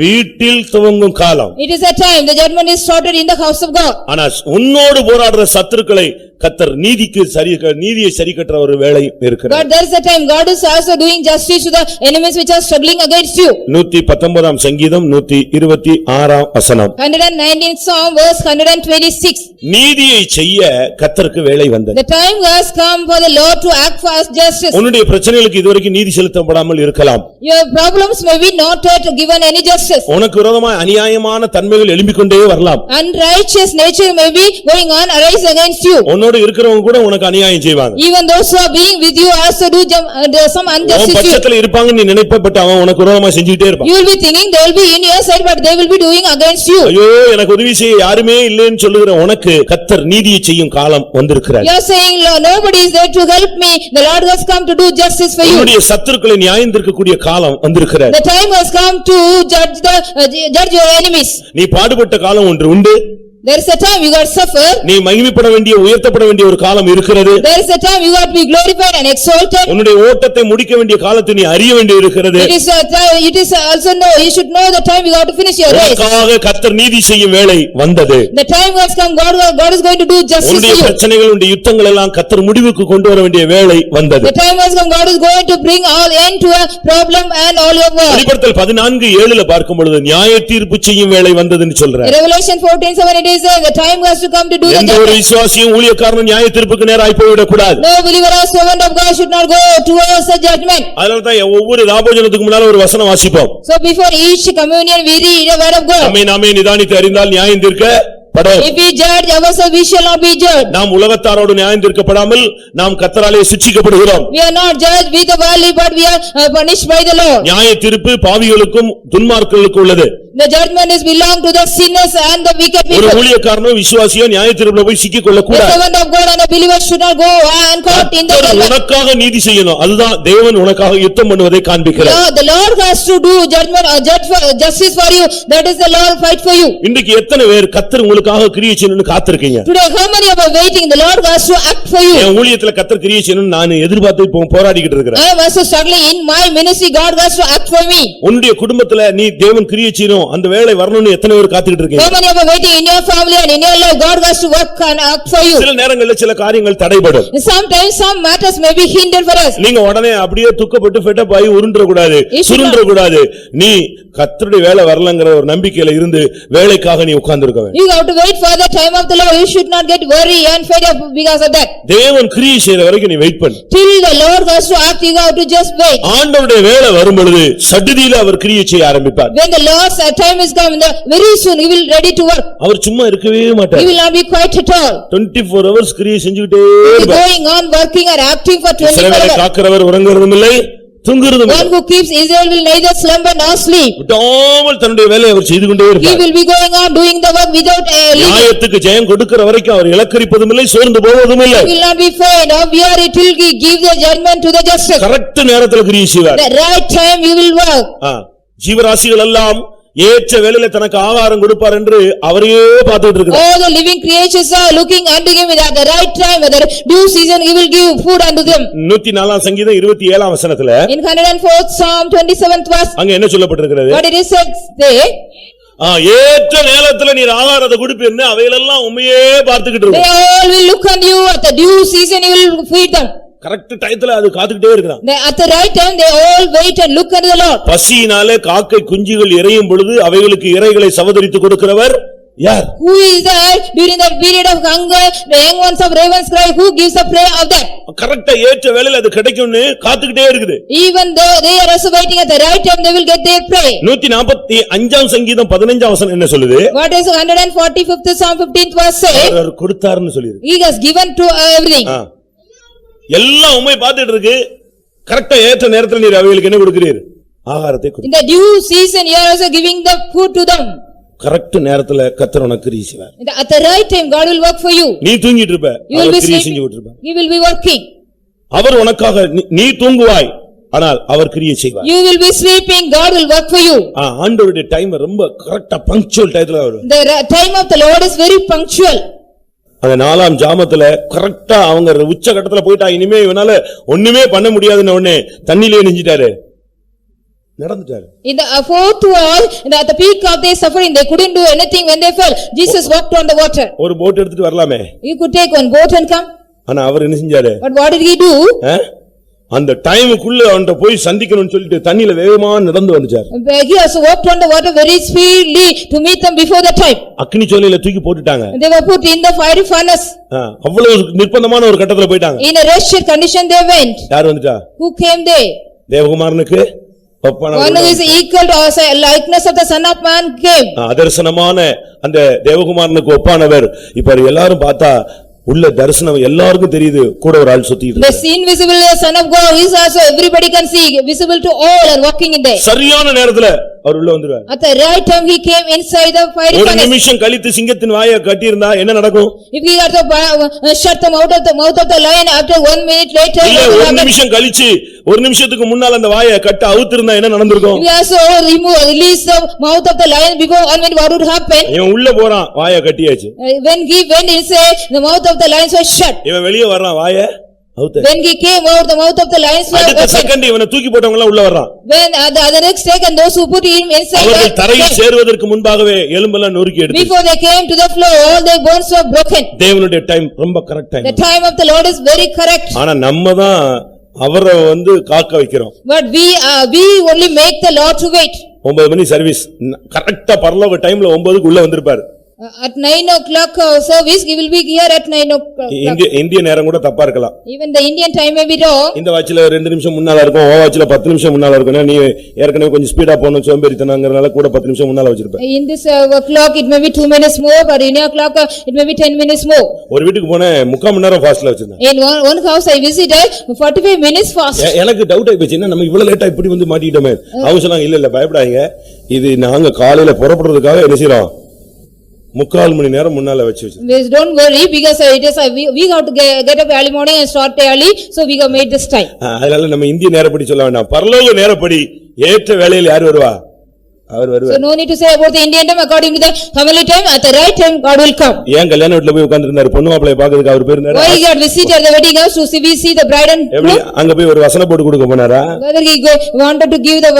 Speaker 1: வீட்டில் துவங்கும் காலம்.
Speaker 2: It is a time the judgment is started in the house of God.
Speaker 1: ஆனா உன்னோடு போராடுற சத்துருக்களை கர்த்தர் நீதியை சரிக்கற்ற ஒரு வேளை இருக்கிறது.
Speaker 2: God, there is a time God is also doing justice to the enemies which are struggling against you.
Speaker 1: 119 சங்கீதம் 126 வசனம்.
Speaker 2: 119th Psalm verse 126.
Speaker 1: நீதியை செய்ய கர்த்தருக்கு வேளை வந்தது.
Speaker 2: The time has come for the Lord to act for us justice.
Speaker 1: உன்னுடைய பிரச்சனைகளுக்கு இதுவரைக்கும் நீதி செலுத்தப்படாமல் இருக்கலாம்.
Speaker 2: Your problems may be not yet given any justice.
Speaker 1: உனக்கு விரோதமாய் அநியாயமான தன்மைகள் எழும்பிக்கொண்டே வரலாம்.
Speaker 2: Unrighteous nature may be going on arise against you.
Speaker 1: உன்னோடு இருக்கிறவங்க கூட உனக்கு அநியாயம் செய்வாங்க.
Speaker 2: Even those who are being with you also do some injustice.
Speaker 1: உன் பக்கத்துல இருப்பாங்க நீ நினைப்பட்ட அவன் உனக்கு விரோதமா செஞ்சிட்டே இருப்பான்.
Speaker 2: You will be thinking they will be in your side, but they will be doing against you.
Speaker 1: ஐயோ எனக்கு உதவி செய்ய யாருமே இல்லைன்னு சொல்லுகிற உனக்கு கர்த்தர் நீதியை செய்யும் காலம் வந்திருக்கிறார்.
Speaker 2: You are saying nobody is there to help me, the Lord has come to do justice for you.
Speaker 1: உன்னுடைய சத்துருக்களை நியாயம் தீர்க்கக்கூடிய காலம் வந்திருக்கிறார்.
Speaker 2: The time has come to judge your enemies.
Speaker 1: நீ பாடுபட்ட காலம் ஒன்று உண்டு.
Speaker 2: There is a time you got to suffer.
Speaker 1: நீ மகிமைப்பட வேண்டிய உயர்த்தப்பட வேண்டிய ஒரு காலம் இருக்கிறது.
Speaker 2: There is a time you got to be glorified and exalted.
Speaker 1: உன்னுடைய ஓட்டத்தை முடிக்க வேண்டிய காலத்தை நீ அறிய வேண்டிய இருக்கிறது.
Speaker 2: It is also know, you should know the time you got to finish your race.
Speaker 1: உனக்காக கர்த்தர் நீதி செய்யும் வேளை வந்தது.
Speaker 2: The time has come, God is going to do justice for you.
Speaker 1: உன்னுடைய பிரச்சனைகள் உன்னுடைய யுத்தங்கள் எல்லாம் கர்த்தர் முடிவுக்கு கொண்டு வர வேண்டிய வேளை வந்தது.
Speaker 2: The time has come, God is going to bring all end to a problem and all your work.
Speaker 1: வெளிப்படுத்தல் 14:7 பார்க்கும் பொழுது நியாயத்தீர்ப்பு செய்யும் வேளை வந்ததுன்னு சொல்றார்.
Speaker 2: Revelation 14:7 it is the time has to come to do the
Speaker 1: எந்த ஒரு விசுவாசியும் ஊழியக்காரனும் நியாயத்தீர்ப்புக்கு நேராய் போய் விட கூடாது.
Speaker 2: No believer or servant of God should not go towards the judgment.
Speaker 1: அதனால தான் ஒவ்வொரு ராபோஜனத்துக்கு முன்னால ஒரு வசனம் வாசிப்போம்.
Speaker 2: So before each communion we read a word of God.
Speaker 1: நாமே நிதானித்து அறிந்தால் நியாயம் தீர்க்கப்படும்.
Speaker 2: If we judge ourselves, we shall not be judged.
Speaker 1: நாம் உலகத்தாரோடு நியாயம் தீர்க்கப்படாமல் நாம் கர்த்தராலே சிட்சிக்கப்படுகிறோம்.
Speaker 2: We are not judged with the worldly, but we are punished by the Lord.
Speaker 1: நியாயத்தீர்ப்பு பாவிகளுக்கும் துன்மார்க்கர்களுக்கும் உள்ளது.
Speaker 2: The judgment is belong to the sinners and the wicked people.
Speaker 1: ஒரு ஊழியக்காரனோ விசுவாசியோ நியாயத்தீர்ப்புல போய் சிக்கிக் கொள்ள
Speaker 2: The
Speaker 1: கூடாது.
Speaker 2: servant of God and a believer should not go and caught in the judgment.
Speaker 1: உனக்காக நீதி செய்யணும். அதுதான் தேவன் உனக்காக யுத்தம் பண்ணுவதை காண்பிக்கிறார்.
Speaker 2: The Lord has to do judgment or justice for you. That is the Lord fight for you.
Speaker 1: இன்றைக்கு எத்தனை பேர் கர்த்தர் உங்களுக்காக கிரியை செய்யணும்னு காத்திருக்கீங்க?
Speaker 2: Today how many are waiting? The Lord has to act for you.
Speaker 1: என் ஊழியத்துல கர்த்தர் கிரியை செய்யணும்னு நான் எதிர்பார்த்து போராடிக்கிட்டு இருக்கிறேன்.
Speaker 2: I am also struggling in my ministry. God has to act for me.
Speaker 1: உன்னுடைய குடும்பத்துல நீ தேவன் கிரியை செய்யணும் வரணும் அந்த வேலை வரணும்னு எத்தனை பேர் காத்துக்கிட்டு இருக்கீங்க?
Speaker 2: How many are waiting in your family and in your life? God has to work and act for you.
Speaker 1: சில நேரங்கள்ல சில காரியங்கள் தடைபடும்.
Speaker 2: Sometimes some matters may be hindered for us.
Speaker 1: நீங்க உடனே அப்படியே துக்கப்பட்டு ஃபெட்டப் ஆகி உருண்டற கூடாது, சுருண்டற கூடாது. நீ கர்த்தருடைய வேலை வரலங்கற ஒரு நம்பிக்கையில இருந்து வேலைக்காக நீ உட்கார்ந்திருக்க வேண்டும்.
Speaker 2: You have to wait for the time of the Lord. You should not get worried and fed up because of that.
Speaker 1: தேவன் கிரியை செய்யற வரைக்கும் நீ வெயிட் பண்ணு.
Speaker 2: Till the Lord has to act, you have to just wait.
Speaker 1: ஆண்டவருடைய வேலை வரும் பொழுது சடுதியில அவர் கிரியை செய்ய ஆரம்பிப்பார்.
Speaker 2: When the Lord's time is come, very soon he will ready to work.
Speaker 1: அவர் சும்மா இருக்கவே மாட்டார்.
Speaker 2: He will not be quiet at all.
Speaker 1: 24 hours கிரியை செஞ்சுக்கிட்டே இருப்பார்.
Speaker 2: Going on working or acting for 24
Speaker 1: இஸ்ரவேலை
Speaker 2: hours.
Speaker 1: காக்கிறவர் உறங்குறதும் இல்லை, தூங்குறதும் இல்லை.
Speaker 2: One who keeps Israel will neither slumber nor sleep.
Speaker 1: விடாமல் தன்னுடைய வேலையை அவர் செய்து கொண்டே
Speaker 2: He
Speaker 1: இருப்பார்.
Speaker 2: will be going on doing the work without leaving.
Speaker 1: நியாயத்துக்கு ஜெயம் கொடுக்கிற வரைக்கும் அவர் இலக்கரிப்பதும் இல்லை, சோர்ந்து போவதும் இல்லை.
Speaker 2: He will not be faint or weary till he give the judgment to the justice.
Speaker 1: Correct நேரத்துல கிரியை செய்வார்.
Speaker 2: The right time he will work.
Speaker 1: ஜீவராசிகள் எல்லாம் ஏற்ற வேளையில தனக்கு ஆகாரம் கொடுப்பார் என்று அவரையே பார்த்துட்டு இருக்கிறார்.
Speaker 2: All the living creatures are looking unto him at the right time, at the due season he will give food unto them.
Speaker 1: 104 சங்கீதம் 27 வசனத்துல
Speaker 2: In 104th Psalm 27th verse,
Speaker 1: அங்க என்ன சொல்லப்பட்டிருக்கிறது?
Speaker 2: what it is said there,
Speaker 1: ஏற்ற நேரத்துல நீர் ஆகாரத்தை கொடுப்பீர்னு அவைகளெல்லாம் உண்மையே பார்த்துக்கிட்டு
Speaker 2: they
Speaker 1: இருக்கும்.
Speaker 2: all will look on you at the due season you will feed them.
Speaker 1: Correct டயத்துல அது காத்துக்கிட்டே இருக்கிறான்.
Speaker 2: At the right time they all wait and look unto the Lord.
Speaker 1: பசியினாலே காக்கை குஞ்சுகள் இரையும் பொழுது அவைகளுக்கு இரைகளை சவதரித்து கொடுக்கிறவர் யார்?
Speaker 2: Who is there during the period of hunger, the young ones of ravens cry, who gives the prey of them?
Speaker 1: கரெக்ட்டா ஏற்ற வேளையில அது கிடைக்கும்னு காத்துக்கிட்டே இருக்குது.
Speaker 2: Even though they are also waiting at the right time, they will get their prey.
Speaker 1: 145 சங்கீதம் 15 வசனம் என்ன சொல்லுது?
Speaker 2: What is 145th Psalm 15th verse say?
Speaker 1: அவர் கொடுத்தாருன்னு சொல்லிருக்கு.
Speaker 2: He has given to everything.
Speaker 1: எல்லாம் உண்மை பார்த்துட்டு இருக்கு. கரெக்ட்டா ஏற்ற நேரத்துல நீர் அவைகளுக்கு என்ன கொடுக்கிறீர்? ஆகாரத்தை
Speaker 2: In the due season you are also giving the food to them.
Speaker 1: Correct நேரத்துல கர்த்தர் உனக்கு கிரியை செய்வார்.
Speaker 2: At the right time God will work for you.
Speaker 1: நீ தூங்கிட்டு இருப்ப,
Speaker 2: You will
Speaker 1: அவர்
Speaker 2: be
Speaker 1: கிரியை
Speaker 2: sleeping.
Speaker 1: செஞ்சு விட்டுருப்பார்.
Speaker 2: He will be working.
Speaker 1: அவர் உனக்காக நீ தூங்குவாய், ஆனால் அவர் கிரியை செய்வார்.
Speaker 2: You will be sleeping, God will work for you.
Speaker 1: ஆண்டவருடைய டைம் ரொம்ப கரெக்ட்டா பங்க்சுவல் டைத்துல வரும்.
Speaker 2: The time of the Lord is very punctual.
Speaker 1: அந்த 4ஆம் ஜாமத்துல கரெக்ட்டா அவங்க உச்ச கட்டத்துல போயிட்டா இனிமே இவனால ஒண்ணுமே பண்ண முடியாதுன்னு உடனே தண்ணியிலே நெஞ்சிட்டாரு, நடந்துட்டாரு.
Speaker 2: In the fourth wall, at the peak of their suffering, they couldn't do anything when they fell. Jesus walked on the water.
Speaker 1: ஒரு போட் எடுத்துட்டு வரலாமே.
Speaker 2: You could take one boat and come.
Speaker 1: ஆனா அவர் என்ன செஞ்சாரு?
Speaker 2: But what did he do?
Speaker 1: அந்த டைமுக்குள்ள அவன்கிட்ட போய் சந்திக்கணும்னு சொல்லிட்டு தண்ணியில வேகமா நடந்து வந்துட்டார்.
Speaker 2: He also walked on the water very speedily to meet them before the time.
Speaker 1: அக்கினி ஜுவாலையில தூக்கி போட்டுட்டாங்க.
Speaker 2: They were put in the fiery furnace.
Speaker 1: அவ்வளவு நிர்பந்தமான ஒரு கட்டத்துல போயிட்டாங்க.
Speaker 2: In a wretched condition they went.
Speaker 1: யார் வந்துட்டா?
Speaker 2: Who came there?
Speaker 1: தேவகுமாரனுக்கு ஒப்பானவர்.
Speaker 2: One who is equal to us, likeness of the Son of Man came.
Speaker 1: அதர்சனமான அந்த தேவகுமாரனுக்கு ஒப்பானவர். இப்ப எல்லாரும் பார்த்தா உள்ள தரிசனம் எல்லாருக்கும் தெரியுது, கூட ஒரு ஆள் சுத்திட்டு
Speaker 2: The invisible Son of God is also everybody can see, visible to all and walking in there.
Speaker 1: சரியான நேரத்துல அவர் உள்ள வந்துருவார்.
Speaker 2: At the right time he came inside the fiery
Speaker 1: ஒரு
Speaker 2: furnace.
Speaker 1: நிமிஷம் கழித்து சிங்கத்தின் வாயை கட்டி இருந்தா என்ன நடக்கும்?
Speaker 2: If he had to shut the mouth of the lion after 1 minute later.
Speaker 1: இல்ல ஒரு நிமிஷம் கழிச்சு ஒரு நிமிஷத்துக்கு முன்னால அந்த வாயை கட்ட அவுத்திருந்தா என்ன நடந்திருக்கும்?
Speaker 2: If he also release the mouth of the lion before 1 minute, what would happen?
Speaker 1: இவன் உள்ள போறான், வாயை கட்டியாச்சு.
Speaker 2: When he went inside, the mouth of the lions was shut.
Speaker 1: இவன் வெளியே வர்றான், வாயை அவுத்து.
Speaker 2: When he came out, the mouth of the lions was
Speaker 1: அடுத்த
Speaker 2: open.
Speaker 1: செகண்ட் இவனை தூக்கி போட்டவங்க எல்லாம் உள்ள வர்றான்.
Speaker 2: When the next second those who put him inside
Speaker 1: அவர்கள் தரையில் சேருவதற்கு முன்பாகவே எலும்பெல்லாம் நொறுக்கி எடுத்து.
Speaker 2: before they came to the floor, all their bones were broken.
Speaker 1: தேவனுடைய டைம் ரொம்ப correct time.
Speaker 2: The time of the Lord is very correct.
Speaker 1: ஆனா நம்ம தான் அவரை காக்க வைக்கிறோம்.
Speaker 2: But we only make the Lord to wait.
Speaker 1: 9 மணி சர்வீஸ் கரெக்ட்டா பரலோக டைம்ல 9க்கு உள்ள வந்திருப்பாரு.
Speaker 2: At 9 o'clock service, he will be here at 9 o'clock.
Speaker 1: இந்திய நேரம் கூட தப்பா இருக்கலாம்.
Speaker 2: Even the Indian time may be wrong.
Speaker 1: இந்த வாட்ச்ல 2 நிமிஷம் முன்னால இருக்கும், ஓ வாட்ச்ல 10 நிமிஷம் முன்னால இருக்கும். நீ ஏற்கனவே கொஞ்சம் ஸ்பீடா போணும் சோம்பேறித்தனங்கறனால கூட 10 நிமிஷம் முன்னால வச்சிருப்ப.
Speaker 2: In this clock it may be 2 minutes more, but in your clock it may be 10 minutes more.
Speaker 1: ஒரு வீட்டுக்கு போனே 3/4 மணி நேரம் ஃபாஸ்ட்ல வச்சிருந்தேன்.
Speaker 2: In one house I visited 45 minutes fast.
Speaker 1: எனக்கு டவுட் ஆயி போச்சு, என்ன நம்ம இவ்வளவு லேட்டா இப்படி மாட்டிட்டோமே. அவங்க சொன்னாங்க இல்ல பயப்படாதீங்க, இது நாங்க காலையில புறப்படுறதுக்காக என்ன செய்றோம், 3/4 மணி நேரம் முன்னால வச்சு.
Speaker 2: Don't worry because it is we have to get up early morning and start early, so we have made this time.
Speaker 1: அதனால நம்ம இந்திய நேரப்படி சொல்ல வேண்டாம், பரலோக நேரப்படி ஏற்ற வேளையில் யார் வருவா? அவர்
Speaker 2: So
Speaker 1: வருவார்.
Speaker 2: no need to say about the Indian time, according to the heavenly time, at the right time God will come.
Speaker 1: ஏன் கல்யாண வீட்டுல போய் உட்கார்ந்திருந்தாரு? பொண்ணு மாப்பிளைய பாக்குறதுக்கு அவர் போயிருந்தாரு.
Speaker 2: Why he got visited at the wedding house to see the bride and
Speaker 1: எப்படி
Speaker 2: groom?
Speaker 1: அங்க போய் ஒரு வசன போட்டு கொடுக்க போனாரா?
Speaker 2: Whether he wanted to give the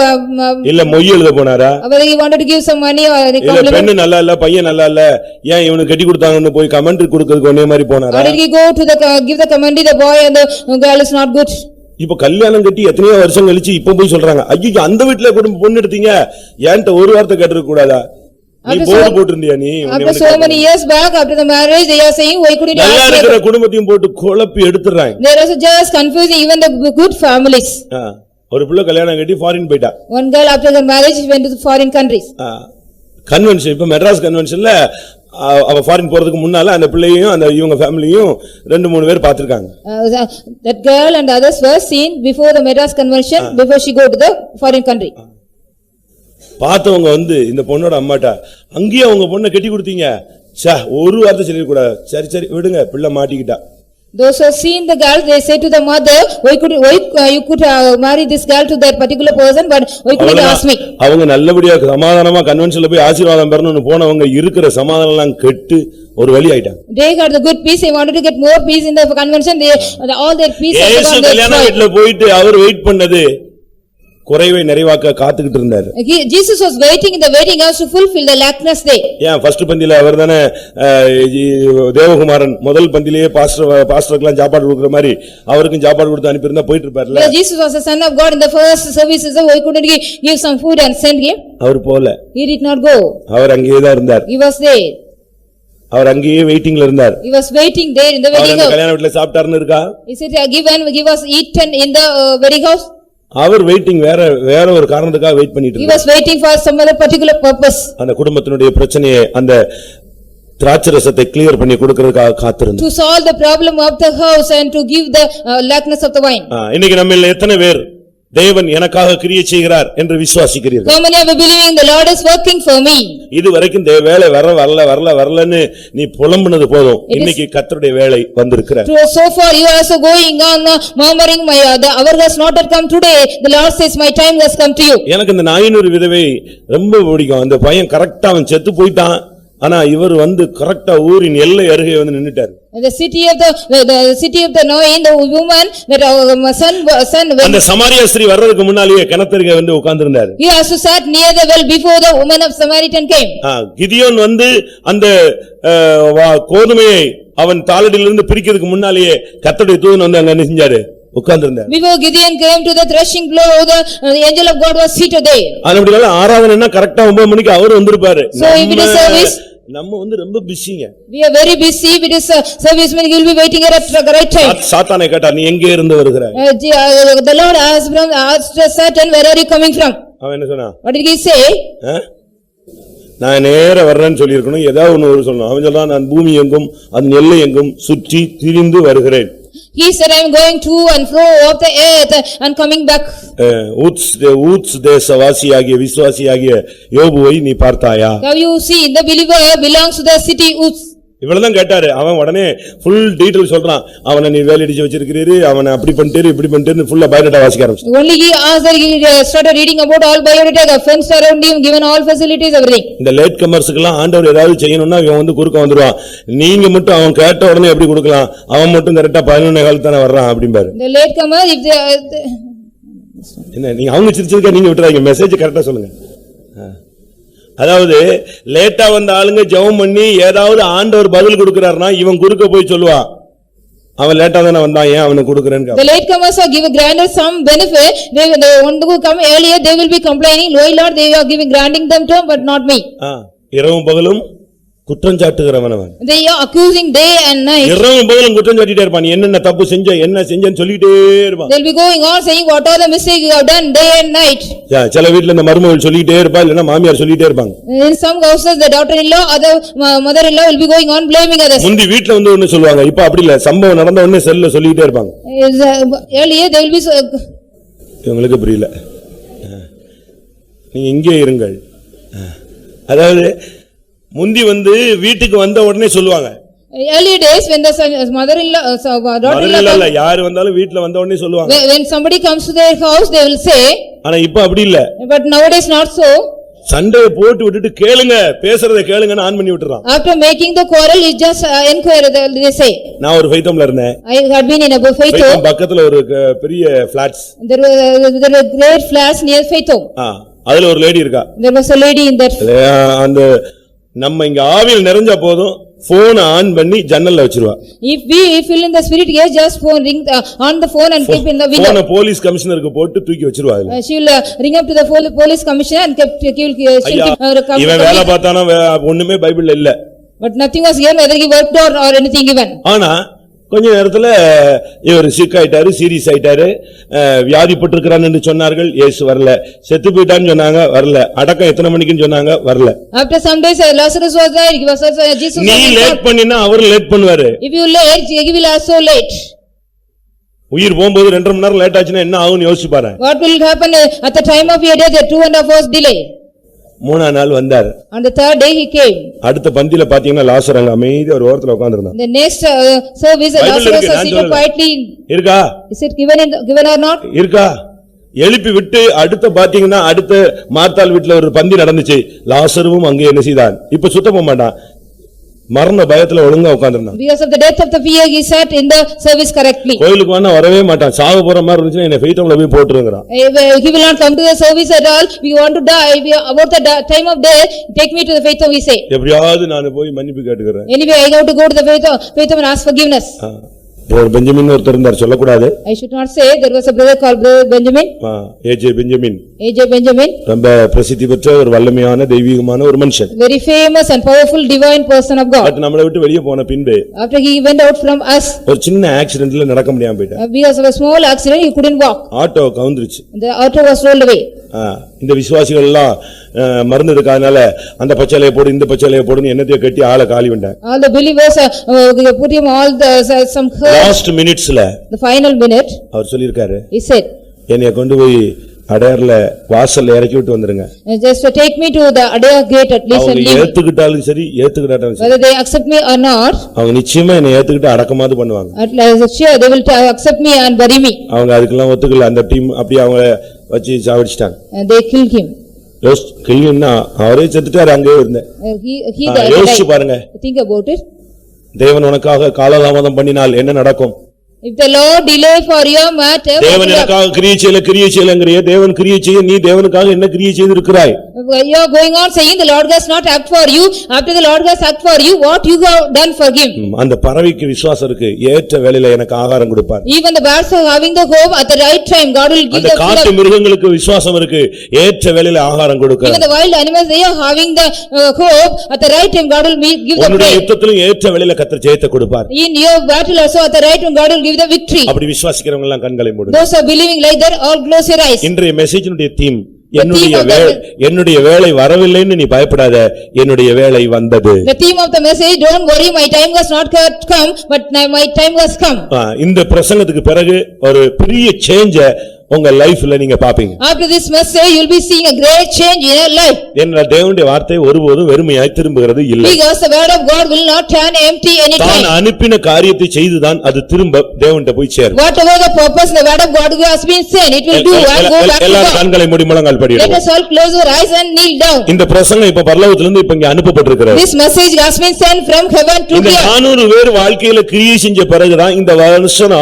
Speaker 1: இல்ல மொய் எழுத போனாரா?
Speaker 2: whether he wanted to give some money or the
Speaker 1: இல்ல
Speaker 2: compliment,
Speaker 1: பெண்ணு நல்லா இல்ல பையன் நல்லா இல்ல ஏன் இவனுக்கு கட்டி கொடுத்தாங்கன்னு போய் கமெண்ட் கொடுக்கிறதுக்கு ஒன்னே மாதிரி
Speaker 2: or
Speaker 1: போனாரா?
Speaker 2: did he go to the give the commentary, the boy and the girl is not good?
Speaker 1: இப்ப கல்யாணம் கட்டி எத்தனையோ வருஷம் கழிச்சு இப்ப போய் சொல்றாங்க ஐயோ அந்த வீட்டுல குடும்ப பொண்ணு எடுத்தீங்க ஏன்ட்ட ஒரு வார்த்தை கேட்டிருக்க கூடாதா? நீ போர்டு போட்டிருந்தியா நீ?
Speaker 2: After so many years back, after the marriage, they are saying, why couldn't you
Speaker 1: நல்லா
Speaker 2: ask
Speaker 1: இருக்கிற
Speaker 2: me?
Speaker 1: குடும்பத்தையும் போட்டு குழப்பி எடுத்துறாங்க.
Speaker 2: They are also just confusing even the good families.
Speaker 1: ஒரு பிள்ளை கல்யாணம் கட்டி ஃபாரின் போயிட்டா.
Speaker 2: One girl after the marriage went to the foreign countries.
Speaker 1: Convention இப்ப மெட்ராஸ் கன்வென்ஷன்ல அவ ஃபாரின் போறதுக்கு முன்னால அந்த பிள்ளையும் அந்த இவங்க ஃபேமிலியும் 2-3 பேர் பாத்துருக்காங்க.
Speaker 2: That girl and others were seen before the Madras convention, before she go to the foreign country.
Speaker 1: பார்த்தவங்க வந்து இந்த பொண்ணோட அம்மாட்டா அங்கேயே அவங்க பொண்ணை கட்டி கொடுத்தீங்க சே ஒரு வார்த்தை சொல்லிடக்கூடாது. சரி சரி விடுங்க பிள்ளை மாட்டிக்கிட்டா.
Speaker 2: Those who seen the girl, they say to the mother, why you could marry this girl to that particular person, but why couldn't you ask me?
Speaker 1: அவங்க நல்லபடியா சமாதானமா கன்வென்ஷன்ல போய் ஆசீர்வாதம் பெறணும்னு போனவங்க இருக்கிற சமாதானம் எல்லாம் கெட்டு ஒரு வழி ஆயிட்டாங்க.
Speaker 2: They got the good peace, they wanted to get more peace in the convention, all their peace has
Speaker 1: இயேசு
Speaker 2: gone
Speaker 1: கல்யாண
Speaker 2: destroyed.
Speaker 1: வீட்டுல போயிட்டு அவர் வெயிட் பண்ணது குறைவை நிறைவாக்க காத்துக்கிட்டு இருந்தாரு.
Speaker 2: Jesus was waiting in the wedding house to fulfill the lackness day.
Speaker 1: ஏன் ஃபர்ஸ்ட் பந்தியில அவர்தானே தேவகுமாரன் முதல் பந்தியிலேயே பாஸ்டருக்குலாம் சாப்பாடு கொடுக்கிற மாதிரி அவருக்கும் சாப்பாடு கொடுத்து அனுப்பியிருந்தா போயிட்டு இருப்பார்ல.
Speaker 2: Yeah, Jesus was the son of God in the first services, so why couldn't he give some food and send him?
Speaker 1: அவர் போல.
Speaker 2: He did not go.
Speaker 1: அவர் அங்கேயே தான் இருந்தார்.
Speaker 2: He was there.
Speaker 1: அவர் அங்கேயே வெயிட்டிங்ல இருந்தார்.
Speaker 2: He was waiting there in the
Speaker 1: our
Speaker 2: wedding
Speaker 1: அந்த
Speaker 2: house.
Speaker 1: கல்யாண வீட்டுல சாப்பிட்டாருன்னு இருக்கா?
Speaker 2: Is it give us eaten in the wedding house?
Speaker 1: அவர் வெயிட்டிங் வேற ஒரு காரணத்துக்காக வெயிட் பண்ணிட்டு
Speaker 2: He
Speaker 1: இருந்தார்.
Speaker 2: was waiting for some other particular purpose.
Speaker 1: அந்த குடும்பத்தினுடைய பிரச்சனையை அந்த திராட்சரசத்தை கிளியர் பண்ணி கொடுக்கிறதுக்காக காத்திருந்தார்.
Speaker 2: To solve the problem of the house and to give the lackness of the wine.
Speaker 1: இன்னைக்கு நம்மில் எத்தனை பேர் தேவன் எனக்காக கிரியை செய்கிறார் என்று விசுவாசிக்கிறீர்கள்?
Speaker 2: How many are believing the Lord is working for me?
Speaker 1: இதுவரைக்கும் வேலை வரலன்னு நீ புலம்புனது போதும். இன்னைக்கு கர்த்தருடைய வேலை வந்திருக்கிறார்.
Speaker 2: So far you are also going on murmuring, the hour has not yet come today. The Lord says my time has come to you.
Speaker 1: எனக்கு இந்த 400 விதவை ரொம்ப பிடிக்கும். அந்த பையன் கரெக்டா அவன் செத்து போயிட்டான். ஆனா இவர் வந்து கரெக்டா ஊரின் எல்லை அருகே வந்து நின்னுட்டார்.
Speaker 2: The city of the Nain, the woman that son
Speaker 1: அந்த சமாரியா ஸ்திரீ வர்றதுக்கு முன்னாலேயே கிணத்தருகே வந்து உட்கார்ந்திருந்தார்.
Speaker 2: he also sat near the well before the woman of Samaritan came.
Speaker 1: Gideon வந்து அந்த கோதுமையை அவன் தாளடியிலிருந்து பிரிக்கிறதுக்கு முன்னாலேயே கர்த்தருடைய தூதன் வந்து அங்க என்ன செஞ்சாரு? உட்கார்ந்திருந்தார்.
Speaker 2: Before Gideon came to the threshing floor, the angel of God was seated there.
Speaker 1: அதனால ஆராதனைனா கரெக்ட்டா 9 மணிக்கு அவர் வந்திருப்பாரு.
Speaker 2: So if it is service,
Speaker 1: நம்ம வந்து ரொம்ப பிஸிங்க.
Speaker 2: we are very busy. If it is service, we will be waiting at the right time.
Speaker 1: சாத்தானை கேட்டா நீ எங்கே இருந்து வருகிறாய்?
Speaker 2: The Lord asked Satan, where are you coming from?
Speaker 1: அவன் என்ன சொன்னான்?
Speaker 2: What did he say?
Speaker 1: நான் நேரா வர்றேன்னு சொல்லி இருக்கணும். ஏதாவது ஒன்னு சொல்லணும். அவன் சொல்றான் நான் பூமி எங்கும் அதன் எல்லை எங்கும் சுற்றி திரிந்து வருகிறேன்.
Speaker 2: He said, I am going to and fro of the earth and coming back.
Speaker 1: ஊத்ஸ் தேசவாசியாகிய விசுவாசியாகிய யோபுவை நீ பார்த்தாயா?
Speaker 2: Now you see, the believer belongs to the city Uz.
Speaker 1: இவ்வளவுதான் கேட்டாரு. அவன் உடனே full detail சொல்றான். அவனை நீ வேலை அடிச்சு வச்சிருக்கிறீரு, அவனை அப்படி பண்ணிட்டேரு இப்படி பண்ணிட்டேன்னு ஃபுல்லா பயோடேட்டா வாசிக்க ஆரம்பிச்சான்.
Speaker 2: Only he asked that he started reading about all biodata, fenced around him, given all facilities, everything.
Speaker 1: இந்த லேட் கமர்ஸ்க்குலாம் ஆண்டவர் ஏதாவது செய்யணும்னா இவன் வந்து குறுக்க வந்துருவான். நீங்க மட்டும் அவன் கேட்ட உடனே எப்படி கொடுக்கலாம்? அவன் மட்டும் கரெக்டா 11 கால் தானே வர்றான் அப்படிம்பாரு.
Speaker 2: The late comer, if they
Speaker 1: என்ன நீங்க அவங்க சிரிச்சிருக்க நீங்க விட்டுறாங்க. மெசேஜ் கரெக்டா சொல்லுங்க. அதாவது லேட்டா வந்த ஆளுங்க ஜெபம் பண்ணி ஏதாவது ஆண்டவர் பதில் கொடுக்கிறார்னா இவன் குறுக்க போய் சொல்லுவான். அவன் லேட்டா தானே வந்தான் ஏன் அவனுக்கு கொடுக்கறேன்னு.
Speaker 2: The late comers are given granted some benefit. They want to come earlier, they will be complaining, Lord, Lord, they are granting them term, but not me.
Speaker 1: இரவும் பகலும் குற்றம் சாட்டுகிறவன் அவன்.
Speaker 2: They are accusing day and night.
Speaker 1: இரவும் பகலும் குற்றம் சாட்டிட்டே இருப்பான். என்னென்ன தப்பு செஞ்ச என்ன செஞ்சேன்னு சொல்லிட்டே இருப்பான்.
Speaker 2: They'll be going on saying what are the mistakes you have done day and night.
Speaker 1: சில வீட்ல இந்த மருமகள் சொல்லிட்டே இருப்பா இல்லனா மாமியார் சொல்லிட்டே இருப்பாங்க.
Speaker 2: In some houses the daughter-in-law or the mother-in-law will be going on blaming others.
Speaker 1: முந்தி வீட்ல வந்து ஒன்னு சொல்லுவாங்க. இப்ப அப்படி இல்ல. சம்பவம் நடந்த உடனே செல்ல சொல்லிட்டே இருப்பாங்க.
Speaker 2: Earlier they will be
Speaker 1: உங்களுக்கு புரியல. நீங்க இங்கே இருங்கள். அதாவது முந்தி வந்து வீட்டுக்கு வந்த உடனே சொல்லுவாங்க.
Speaker 2: Early days when the mother-in-law daughter-in-law
Speaker 1: யார் வந்தாலும் வீட்ல வந்த உடனே சொல்லுவாங்க.
Speaker 2: when somebody comes to their house they will say.
Speaker 1: ஆனா இப்ப அப்படி இல்ல.
Speaker 2: But nowadays not so.
Speaker 1: சண்டையை போட்டு விட்டுட்டு கேளுங்க, பேசுறதை கேளுங்கன்னு ஆன் பண்ணி விட்டுறான்.
Speaker 2: After making the quarrel, he just inquire, they say.
Speaker 1: நான் ஒரு ஃபைத்தம்ல இருந்தேன்.
Speaker 2: I had been in a Faithom.
Speaker 1: ஃபைத்தம் பக்கத்துல ஒரு பெரிய plots.
Speaker 2: There were great flats near Faithom.
Speaker 1: அதுல ஒரு லேடி இருக்கா.
Speaker 2: There was a lady in that.
Speaker 1: அந்த நம்ம இங்க ஆவியில் நிறைஞ்சா போதும், போன் ஆன் பண்ணி ஜன்னல்ல வச்சிருவா.
Speaker 2: If we fill in the spirit, yes, just phone ring on the phone and keep in the window.
Speaker 1: போன போலீஸ் கமிஷனருக்கு போட்டு தூக்கி வச்சிருவா.
Speaker 2: She will ring up to the police commissioner and
Speaker 1: இவன் வேலை பார்த்தானா ஒண்ணுமே பைபிள்ல இல்ல.
Speaker 2: But nothing was here whether he worked or anything given.
Speaker 1: ஆனா கொஞ்ச நேரத்துல இவர் சிக் ஆயிட்டாரு, சீரியஸ் ஆயிட்டாரு, வியாதிப்பட்டிருக்கிறான்னு சொன்னார்கள், இயேசு வரல. செத்து போயிட்டான்னு சொன்னாங்க, வரல. அடக்கம் எத்தனை மணிக்குன்னு சொன்னாங்க, வரல.
Speaker 2: After some days Lazarus was there, he was also Jesus.
Speaker 1: நீ லேட் பண்ணினா அவர் லேட் பண்ணுவாரு.
Speaker 2: If you late, he will also late.
Speaker 1: உயிர் போகும்போது 2.5 மணி நேரம் லேட் ஆச்சுன்னா என்ன ஆகும்னு யோசிச்சு பாரு.
Speaker 2: What will happen at the time of your death, 2.5 hours delay?
Speaker 1: 3ஆம் நாள் வந்தார்.
Speaker 2: On the third day he came.
Speaker 1: அடுத்த பந்தியில பாத்தீங்கன்னா லாசர் அங்க அமைதியா ஒரு ஓரத்துல உட்கார்ந்திருந்தான்.
Speaker 2: The next service Lazarus was sitting quietly.
Speaker 1: இருக்கா?
Speaker 2: Is it given or not?
Speaker 1: இருக்கா? எழுப்பி விட்டு அடுத்த பாத்தீங்கன்னா அடுத்த மார்த்தாள் வீட்டுல ஒரு பந்தி நடந்துச்சு. லாசருவும் அங்கே என்ன செய்தான்? இப்ப சுத்த போக மாட்டான், மரண பயத்துல ஒழுங்கா உட்கார்ந்திருந்தான்.
Speaker 2: Because of the death of the fear, he sat in the service correctly.
Speaker 1: கோயிலுக்கு வந்தா வரவே மாட்டான், சாக போற மாதிரி இருந்துச்சுன்னா என்ன ஃபெய்த்தம்ல போய் போட்டுருங்கறான்.
Speaker 2: He will not come to the service at all. We want to die, about the time of death, take me to the Faithom, he say.
Speaker 1: எப்படியாவது நான் போய் மன்னிப்பு கேட்டுக்கறேன்.
Speaker 2: Anyway, I have to go to the Faithom and ask forgiveness.
Speaker 1: Benjamin ஒருத்தர் இருந்தார், சொல்லக்கூடாது.
Speaker 2: I should not say. There was a brother called Brother Benjamin.
Speaker 1: AJ Benjamin.
Speaker 2: AJ Benjamin.
Speaker 1: ரொம்ப பிரசித்தி பெற்ற ஒரு வல்லமையான தெய்வீகமான ஒரு மனுஷன்.
Speaker 2: Very famous and powerful divine person of God.
Speaker 1: But நம்மளை விட்டு வெளியே போன பின்பு
Speaker 2: After he went out from us,
Speaker 1: ஒரு சின்ன ஆக்சிடென்ட்ல நடக்க முடியாம போயிட்டார்.
Speaker 2: Because of a small accident, he couldn't walk.
Speaker 1: Auto கவுந்துருச்சு.
Speaker 2: The auto was rolled away.
Speaker 1: இந்த விசுவாசிகள் எல்லாம் மருந்து இருக்காதனால அந்த பச்சையிலையை போடு, இந்த பச்சையிலையை போடுன்னு என்னத்தையோ கட்டி ஆளை காலி விட்டாங்க.
Speaker 2: All the believers put him all the some
Speaker 1: last மினிட்ஸ்ல,
Speaker 2: the final minute,
Speaker 1: அவர் சொல்லிருக்காரு,
Speaker 2: he said,
Speaker 1: என்னைய கொண்டு போய் அடையார்ல வாசல்ல இறக்கி விட்டு வந்துருங்க.
Speaker 2: Just take me to the Adayar gate at least and leave.
Speaker 1: அவங்க ஏத்துக்கிட்டாலும் சரி, ஏத்துக்கிட்டாலும் சரி,
Speaker 2: whether they accept me or not,
Speaker 1: அவங்க நிச்சயமா என்னை ஏத்துக்கிட்டு அடக்கமாது பண்ணுவாங்க.
Speaker 2: at least sure they will accept me and bury me.
Speaker 1: அவங்க அதுக்கெல்லாம் ஒத்துக்கல. அந்த டீம் அப்படியே அவங்க வச்சு சாவடிச்சிட்டாங்க.
Speaker 2: And they killed him.
Speaker 1: கில்லினா அவரே செத்துட்டாரு, அங்கே இருந்தேன்.
Speaker 2: He
Speaker 1: யோசிச்சு பாருங்க.
Speaker 2: Think about it.
Speaker 1: தேவன் உனக்காக காலதாமதம் பண்ணினால் என்ன நடக்கும்?
Speaker 2: If the Lord delay for your matter,
Speaker 1: தேவன் எனக்காக கிரியை செய்யலங்கறியே, தேவன் கிரியை செய்ய நீ தேவனுக்காக என்ன கிரியை செய்திருக்கிறாய்?
Speaker 2: you are going on saying the Lord has not act for you. After the Lord has act for you, what you have done for him?
Speaker 1: அந்த பறவைக்கு விசுவாசம் இருக்கு, ஏற்ற வேளையில எனக்கு ஆகாரம் கொடுப்பார்.
Speaker 2: Even the birds are having the hope, at the right time God will give
Speaker 1: the food. அந்த காட்டு மிருகங்களுக்கு விசுவாசம் இருக்கு, ஏற்ற வேளையில ஆகாரம் கொடுப்பார்.
Speaker 2: Even the wild animals, they are having the hope, at the right time God will give the
Speaker 1: உன்னுடைய யுத்தத்திலும் ஏற்ற வேளையில கர்த்தர் ஜெயத்தை கொடுப்பார்.
Speaker 2: In your battle also, at the right time God will give the victory.
Speaker 1: அப்படி விசுவாசிக்கிறவங்க எல்லாம் கண்களை மூடுங்க.
Speaker 2: Those are believing like that, all close your eyes.
Speaker 1: இன்றைய மெசேஜினுடைய தீம், என்னுடைய வேளை வரவில்லைன்னு நீ பயப்படாத, என்னுடைய வேளை வந்தது.
Speaker 2: The theme of the message, don't worry, my time has not come, but my time has come.
Speaker 1: இந்த பிரசங்கத்துக்கு பிறகு ஒரு பெரிய சேஞ்ச் உங்க லைஃப்ல நீங்க பாப்பீங்க.
Speaker 2: After this message, you will be seeing a great change in your life.
Speaker 1: என்ற தேவனுடைய வார்த்தை ஒருபோதும் வெறுமையாய் திரும்புகிறது இல்லை.
Speaker 2: Because the word of God will not turn empty anytime.
Speaker 1: தான் அனுப்பின காரியத்தை செய்துதான் அது திரும்ப தேவன்கிட்ட போய் சேரும்.
Speaker 2: Whatever the purpose, the word of God has been sent, it will do and go back to
Speaker 1: எல்லாரும்
Speaker 2: God.
Speaker 1: கண்களை மூடி முழங்கால் படிடுங்க.
Speaker 2: Let us all close our eyes and kneel down.
Speaker 1: இந்த பிரசங்கம் இப்ப பரலோகத்திலிருந்து இப்ப இங்க அனுப்பப்பட்டிருக்கிறது.
Speaker 2: This message has been sent from heaven to
Speaker 1: இந்த
Speaker 2: here.
Speaker 1: 400 பேர் வாழ்க்கையில கிரியை செஞ்ச பிறகுதான் இந்த வருஷம்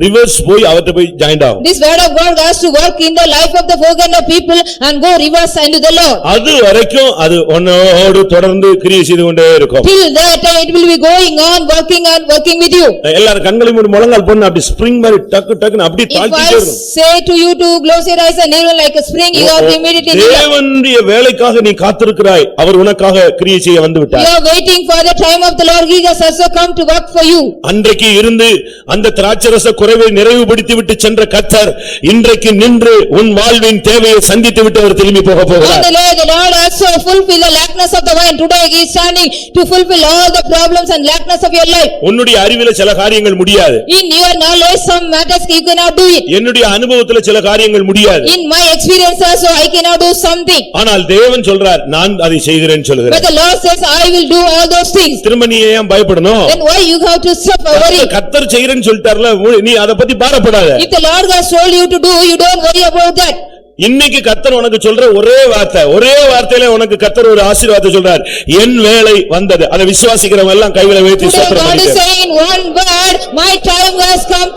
Speaker 1: ரிவர்ஸ் போய் அவர்ட்ட போய் ஜாயின் ஆகும்.
Speaker 2: This word of God has to work in the life of the 400 people and go reverse into the Lord.
Speaker 1: அது வரைக்கும் அது உன்னோடு தொடர்ந்து கிரியை செய்து கொண்டே இருக்கும்.
Speaker 2: Till that time it will be going on working with you.
Speaker 1: எல்லாரும் கண்களை மூடி முழங்கால் போடுங்க. அப்படி ஸ்ப்ரிங் மாதிரி டக்கு டக்குன்னு அப்படி தாழ்த்திட்டே
Speaker 2: If I
Speaker 1: இருக்கும்.
Speaker 2: say to you to close your eyes and kneel like a spring, you are immediately kneel.
Speaker 1: தேவனுடைய வேலைக்காக நீ காத்திருக்கிறாய், அவர் உனக்காக கிரியை செய்ய வந்து விட்டார்.
Speaker 2: You are waiting for the time of the Lord, he has also come to work for you.
Speaker 1: அன்றைக்கு இருந்து அந்த திராட்சரச குறைவை நிறைவுபடுத்தி விட்டு சென்ற கர்த்தர் இன்றைக்கு நின்று உன் வாழ்வின் தேவையை சந்தித்து விட்டு அவர் திரும்பி போக போகிறார்.
Speaker 2: On the day the Lord also fulfill the lackness of the wine. Today he is standing to fulfill all the problems and lackness of your life.
Speaker 1: உன்னுடைய அறிவிலே சில காரியங்கள் முடியாது.
Speaker 2: In your knowledge some matters you cannot do it.
Speaker 1: என்னுடைய அனுபவத்திலே சில காரியங்கள் முடியாது.
Speaker 2: In my experience also I cannot do something.
Speaker 1: ஆனால் தேவன் சொல்றார், நான் அதை செய்கிறேன் சொல்கிறார்.
Speaker 2: But the Lord says I will do all those things.
Speaker 1: திரும்ப நீ ஏன் பயப்படணும்?
Speaker 2: Then why you have to suffer worry?
Speaker 1: கர்த்தர் செய்கிறேன்னு சொல்லிட்டார்ல, நீ அத பத்தி பாரப்படாத.
Speaker 2: If the Lord has told you to do, you don't worry about that.
Speaker 1: இன்னைக்கு கர்த்தர் உனக்கு சொல்ற ஒரே வார்த்தையில உனக்கு கர்த்தர் ஒரு ஆசீர்வாதத்தை சொல்றார். என் வேளை வந்தது. அதை விசுவாசிக்கிறவங்க எல்லாம் கைகளை உயர்த்தி ஸ்தோத்திரம்
Speaker 2: God is
Speaker 1: பண்ணுங்க.
Speaker 2: saying one word, my time has come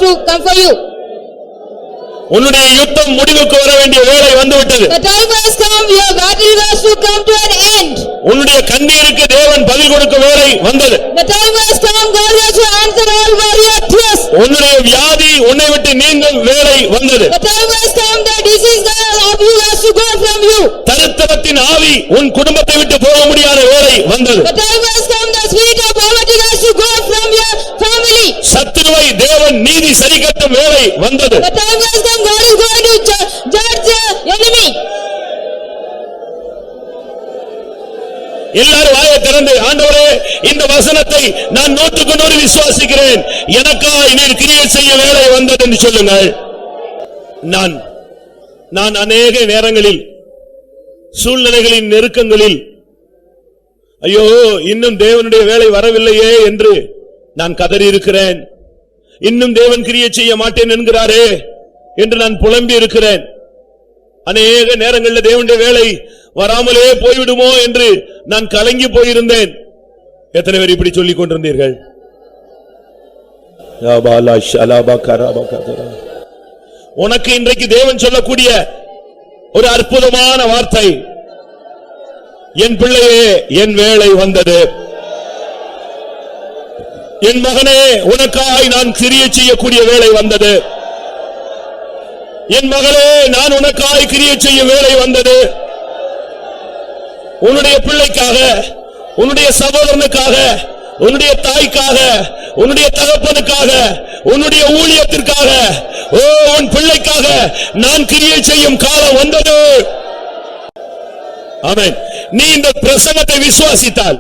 Speaker 2: for you.
Speaker 1: உன்னுடைய யுத்தம் முடிவுக்கு வர வேண்டிய வேளை வந்துவிட்டது.
Speaker 2: The time has come, your battle has to come to an end.
Speaker 1: உன்னுடைய கண்ணீருக்கு தேவன் பதில் கொடுக்கும் வேளை வந்தது.
Speaker 2: The time has come, God has to answer all your tears.
Speaker 1: உன்னுடைய வியாதி உன்னை விட்டு நீங்கும் வேளை வந்தது.
Speaker 2: The time has come, the disease of you has to go from you.
Speaker 1: தரித்திரத்தின் ஆவி உன் குடும்பத்தை விட்டு போக முடியாத வேளை வந்தது.
Speaker 2: The time has come, the spirit of poverty has to go from your family.
Speaker 1: சத்துருவை தேவன் நீதி சரிக்கட்டும் வேளை வந்தது.
Speaker 2: The time has come, God is going to judge the enemy.
Speaker 1: எல்லாரும் வாயை திறந்து, ஆண்டவரே இந்த வசனத்தை நான் 100% விசுவாசிக்கிறேன், எனக்காய் நீர் கிரியை செய்ய வேளை வந்தது என்று சொல்லுங்கள். நான் அநேக நேரங்களில் சூழ்நிலைகளின் நெருக்கங்களில் ஐயோ இன்னும் தேவனுடைய வேளை வரவில்லையே என்று நான் கதறி இருக்கிறேன். இன்னும் தேவன் கிரியை செய்ய மாட்டேன் என்கிறாரே என்று நான் புலம்பி இருக்கிறேன். அநேக நேரங்களில் தேவனுடைய வேளை வராமலே போய்விடுமோ என்று நான் கலங்கி போயிருந்தேன். எத்தனை பேர் இப்படி சொல்லிக் கொண்டிருந்தீர்கள்? உனக்கு இன்றைக்கு தேவன் சொல்லக்கூடிய ஒரு அற்புதமான வார்த்தை, என் பிள்ளையே என் வேளை வந்தது. என் மகனே உனக்காய் நான் கிரியை செய்யக்கூடிய வேளை வந்தது. என் மகளே நான் உனக்காய் கிரியை செய்ய வேளை வந்தது. உன்னுடைய பிள்ளைக்காக, உன்னுடைய சகோதரனுக்காக, உன்னுடைய தாய்க்காக, உன்னுடைய தகப்பனுக்காக, உன்னுடைய ஊழியத்திற்காக, உன் பிள்ளைக்காக நான் கிரியை செய்யும் காலம் வந்தது. ஆமென். நீ இந்த பிரசங்கத்தை விசுவாசித்தால்,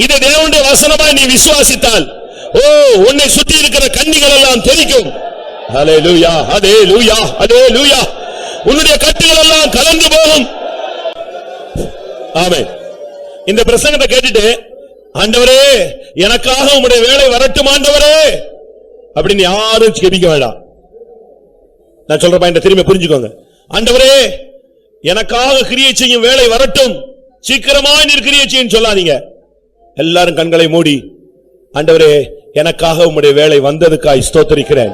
Speaker 1: இது தேவனுடைய வசனமாய் நீ விசுவாசித்தால், உன்னை சுற்றி இருக்கிற கண்ணிகள் எல்லாம் தெரிக்கும். ஹல்லேலூயா, ஹல்லேலூயா, ஹல்லேலூயா. உன்னுடைய கட்டுகள் எல்லாம் கலந்து போகும். ஆமென். இந்த பிரசங்கத்தை கேட்டுட்டு, ஆண்டவரே எனக்காக உம்முடைய வேளை வரட்டும் ஆண்டவரே அப்படின்னு யாரும் ஜெபிக்க வேண்டாம். நான் சொல்ற பாயிண்ட திரும்பி புரிஞ்சுக்கோங்க. ஆண்டவரே எனக்காக கிரியை செய்யும் வேளை வரட்டும், சீக்கிரமாய் நீர் கிரியை செய்யும் சொல்லாதீங்க. எல்லாரும் கண்களை மூடி, ஆண்டவரே எனக்காக உம்முடைய வேளை வந்ததுக்காய் ஸ்தோத்திரிக்கிறேன்.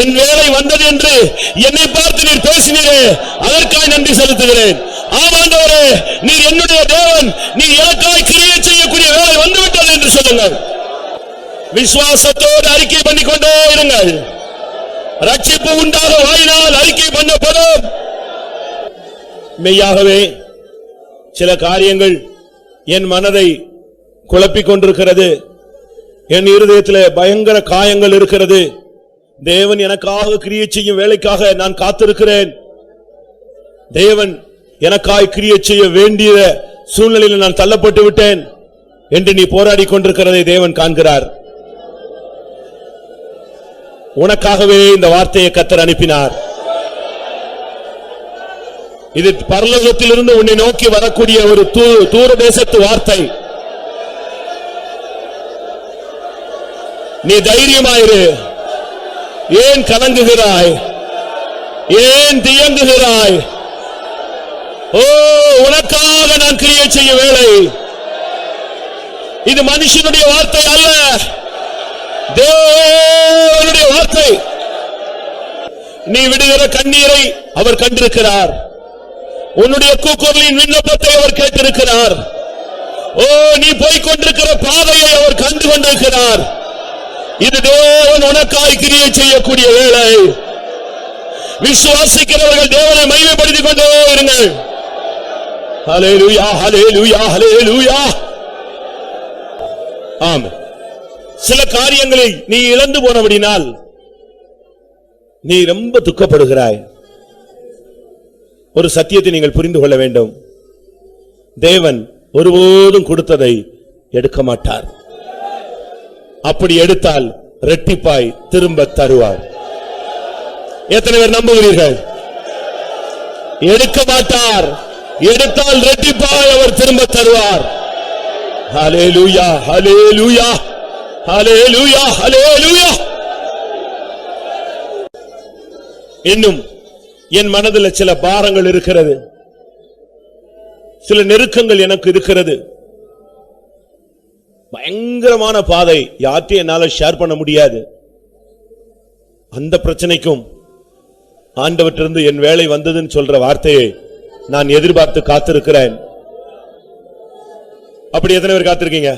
Speaker 1: என் வேளை வந்தது என்று என்னை பார்த்து நீர் பேசினீரே, அதற்காய் நன்றி செலுத்துகிறேன். ஆமாண்டவரே நீர் என்னுடைய தேவன், நீர் எனக்காய் கிரியை செய்யக்கூடிய வேளை வந்துவிட்டது என்று சொல்லுங்கள். விசுவாசத்தோடு அறிக்கை பண்ணிக்கொண்டே இருங்கள். ரட்சிப்பு உண்டாக வாயினால் அறிக்கை பண்ணப்படும். மெய்யாகவே சில காரியங்கள் என் மனதை குழப்பிக் கொண்டிருக்கிறது. என் இருதயத்தில் பயங்கர காயங்கள் இருக்கிறது. தேவன் எனக்காக கிரியை செய்யும் வேலைக்காக நான் காத்திருக்கிறேன். தேவன் எனக்காய் கிரியை செய்ய வேண்டிய சூழ்நிலையில் நான் தள்ளப்பட்டு விட்டேன் என்று நீ போராடி கொண்டிருக்கிறதை தேவன் காண்கிறார். உனக்காகவே இந்த வார்த்தையை கர்த்தர் அனுப்பினார். இது பரலோகத்திலிருந்து உன்னை நோக்கி வரக்கூடிய ஒரு தூர தேசத்து வார்த்தை. நீ தைரியமாயிரு. ஏன் கலங்குகிறாய்? ஏன் தியங்குகிறாய்? உனக்காக நான் கிரியை செய்ய வேளை. இது மனுஷனுடைய வார்த்தை அல்ல, தேவனுடைய வார்த்தை. நீ விடுகிற கண்ணீரை அவர் கண்டிருக்கிறார். உன்னுடைய கூக்குரலின் விண்ணப்பத்தை அவர் கேட்டிருக்கிறார். நீ போய்க் கொண்டிருக்கிற பாதையை அவர் கண்டு கொண்டிருக்கிறார். இது தேவன் உனக்காய் கிரியை செய்யக்கூடிய வேளை. விசுவாசிக்கிறவர்கள் தேவனை மகிமைப்படுத்திக் கொண்டே இருங்கள். ஹல்லேலூயா, ஹல்லேலூயா, ஹல்லேலூயா. ஆமென். சில காரியங்களை நீ இழந்து போனபடினால் நீ ரொம்ப துக்கப்படுகிறாய். ஒரு சத்தியத்தை நீங்கள் புரிந்து கொள்ள வேண்டும். தேவன் ஒருபோதும் கொடுத்ததை எடுக்க மாட்டார். அப்படி எடுத்தால் இரட்டிப்பாய் திரும்ப தருவார். எத்தனை பேர் நம்புகிறீர்கள்? எடுக்க மாட்டார், எடுத்தால் இரட்டிப்பாய் அவர் திரும்ப தருவார். ஹல்லேலூயா, ஹல்லேலூயா, ஹல்லேலூயா, ஹல்லேலூயா. இன்னும் என் மனதில் சில பாரங்கள் இருக்கிறது, சில நெருக்கங்கள் எனக்கு இருக்கிறது, பயங்கரமான பாதை, யார்ட்டையும் என்னால ஷேர் பண்ண முடியாது. அந்த பிரச்சனைக்கும் ஆண்டவற்றிலிருந்து என் வேலை வந்ததுன்னு சொல்ற வார்த்தையை நான் எதிர்பார்த்து காத்திருக்கிறேன். அப்படி எத்தனை பேர் காத்திருக்கீங்க?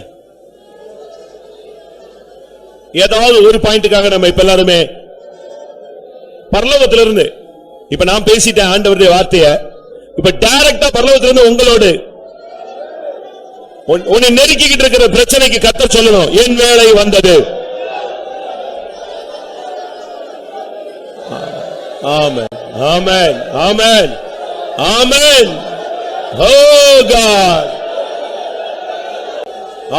Speaker 1: ஏதாவது ஒரு பாயிண்ட்டுக்காக நம்ம இப்ப எல்லாருமே பரலோகத்திலிருந்து, இப்ப நான் பேசிட்டேன் ஆண்டவருடைய வார்த்தைய, இப்ப டைரக்டா பரலோகத்திலிருந்து உங்களோடு உன்னை நெருக்கிக்கிட்டு இருக்கிற பிரச்சனைக்கு கர்த்தர் சொல்லணும், என் வேலை வந்தது. ஆமென், ஆமென், ஆமென், ஆமென். ஓ காட்,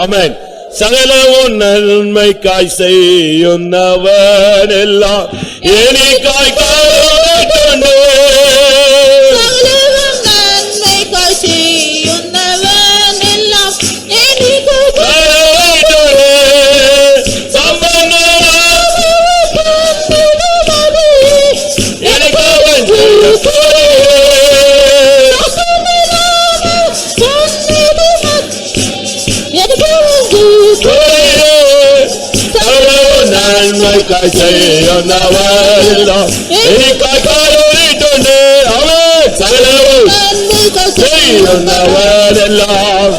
Speaker 1: ஆமென். சகலவும் நன்மைக்காய் செய்யுன்னவன் எல்லாம் எனக்காய் காத்துக்கொண்டு,
Speaker 3: சகலவும் நன்மைக்காய் செய்யுன்னவன் எல்லாம் எனக்காய்
Speaker 1: காத்துக்கொண்டு, சம்பந்தமாய் எனக்காக செய்யக்கூடிய நன்மைக்காய் செய்யுன்னவரெல்லாம் எனக்காய் காத்துக்கொண்டு, அவன் சகலவும் செய்யுன்னவரெல்லாம்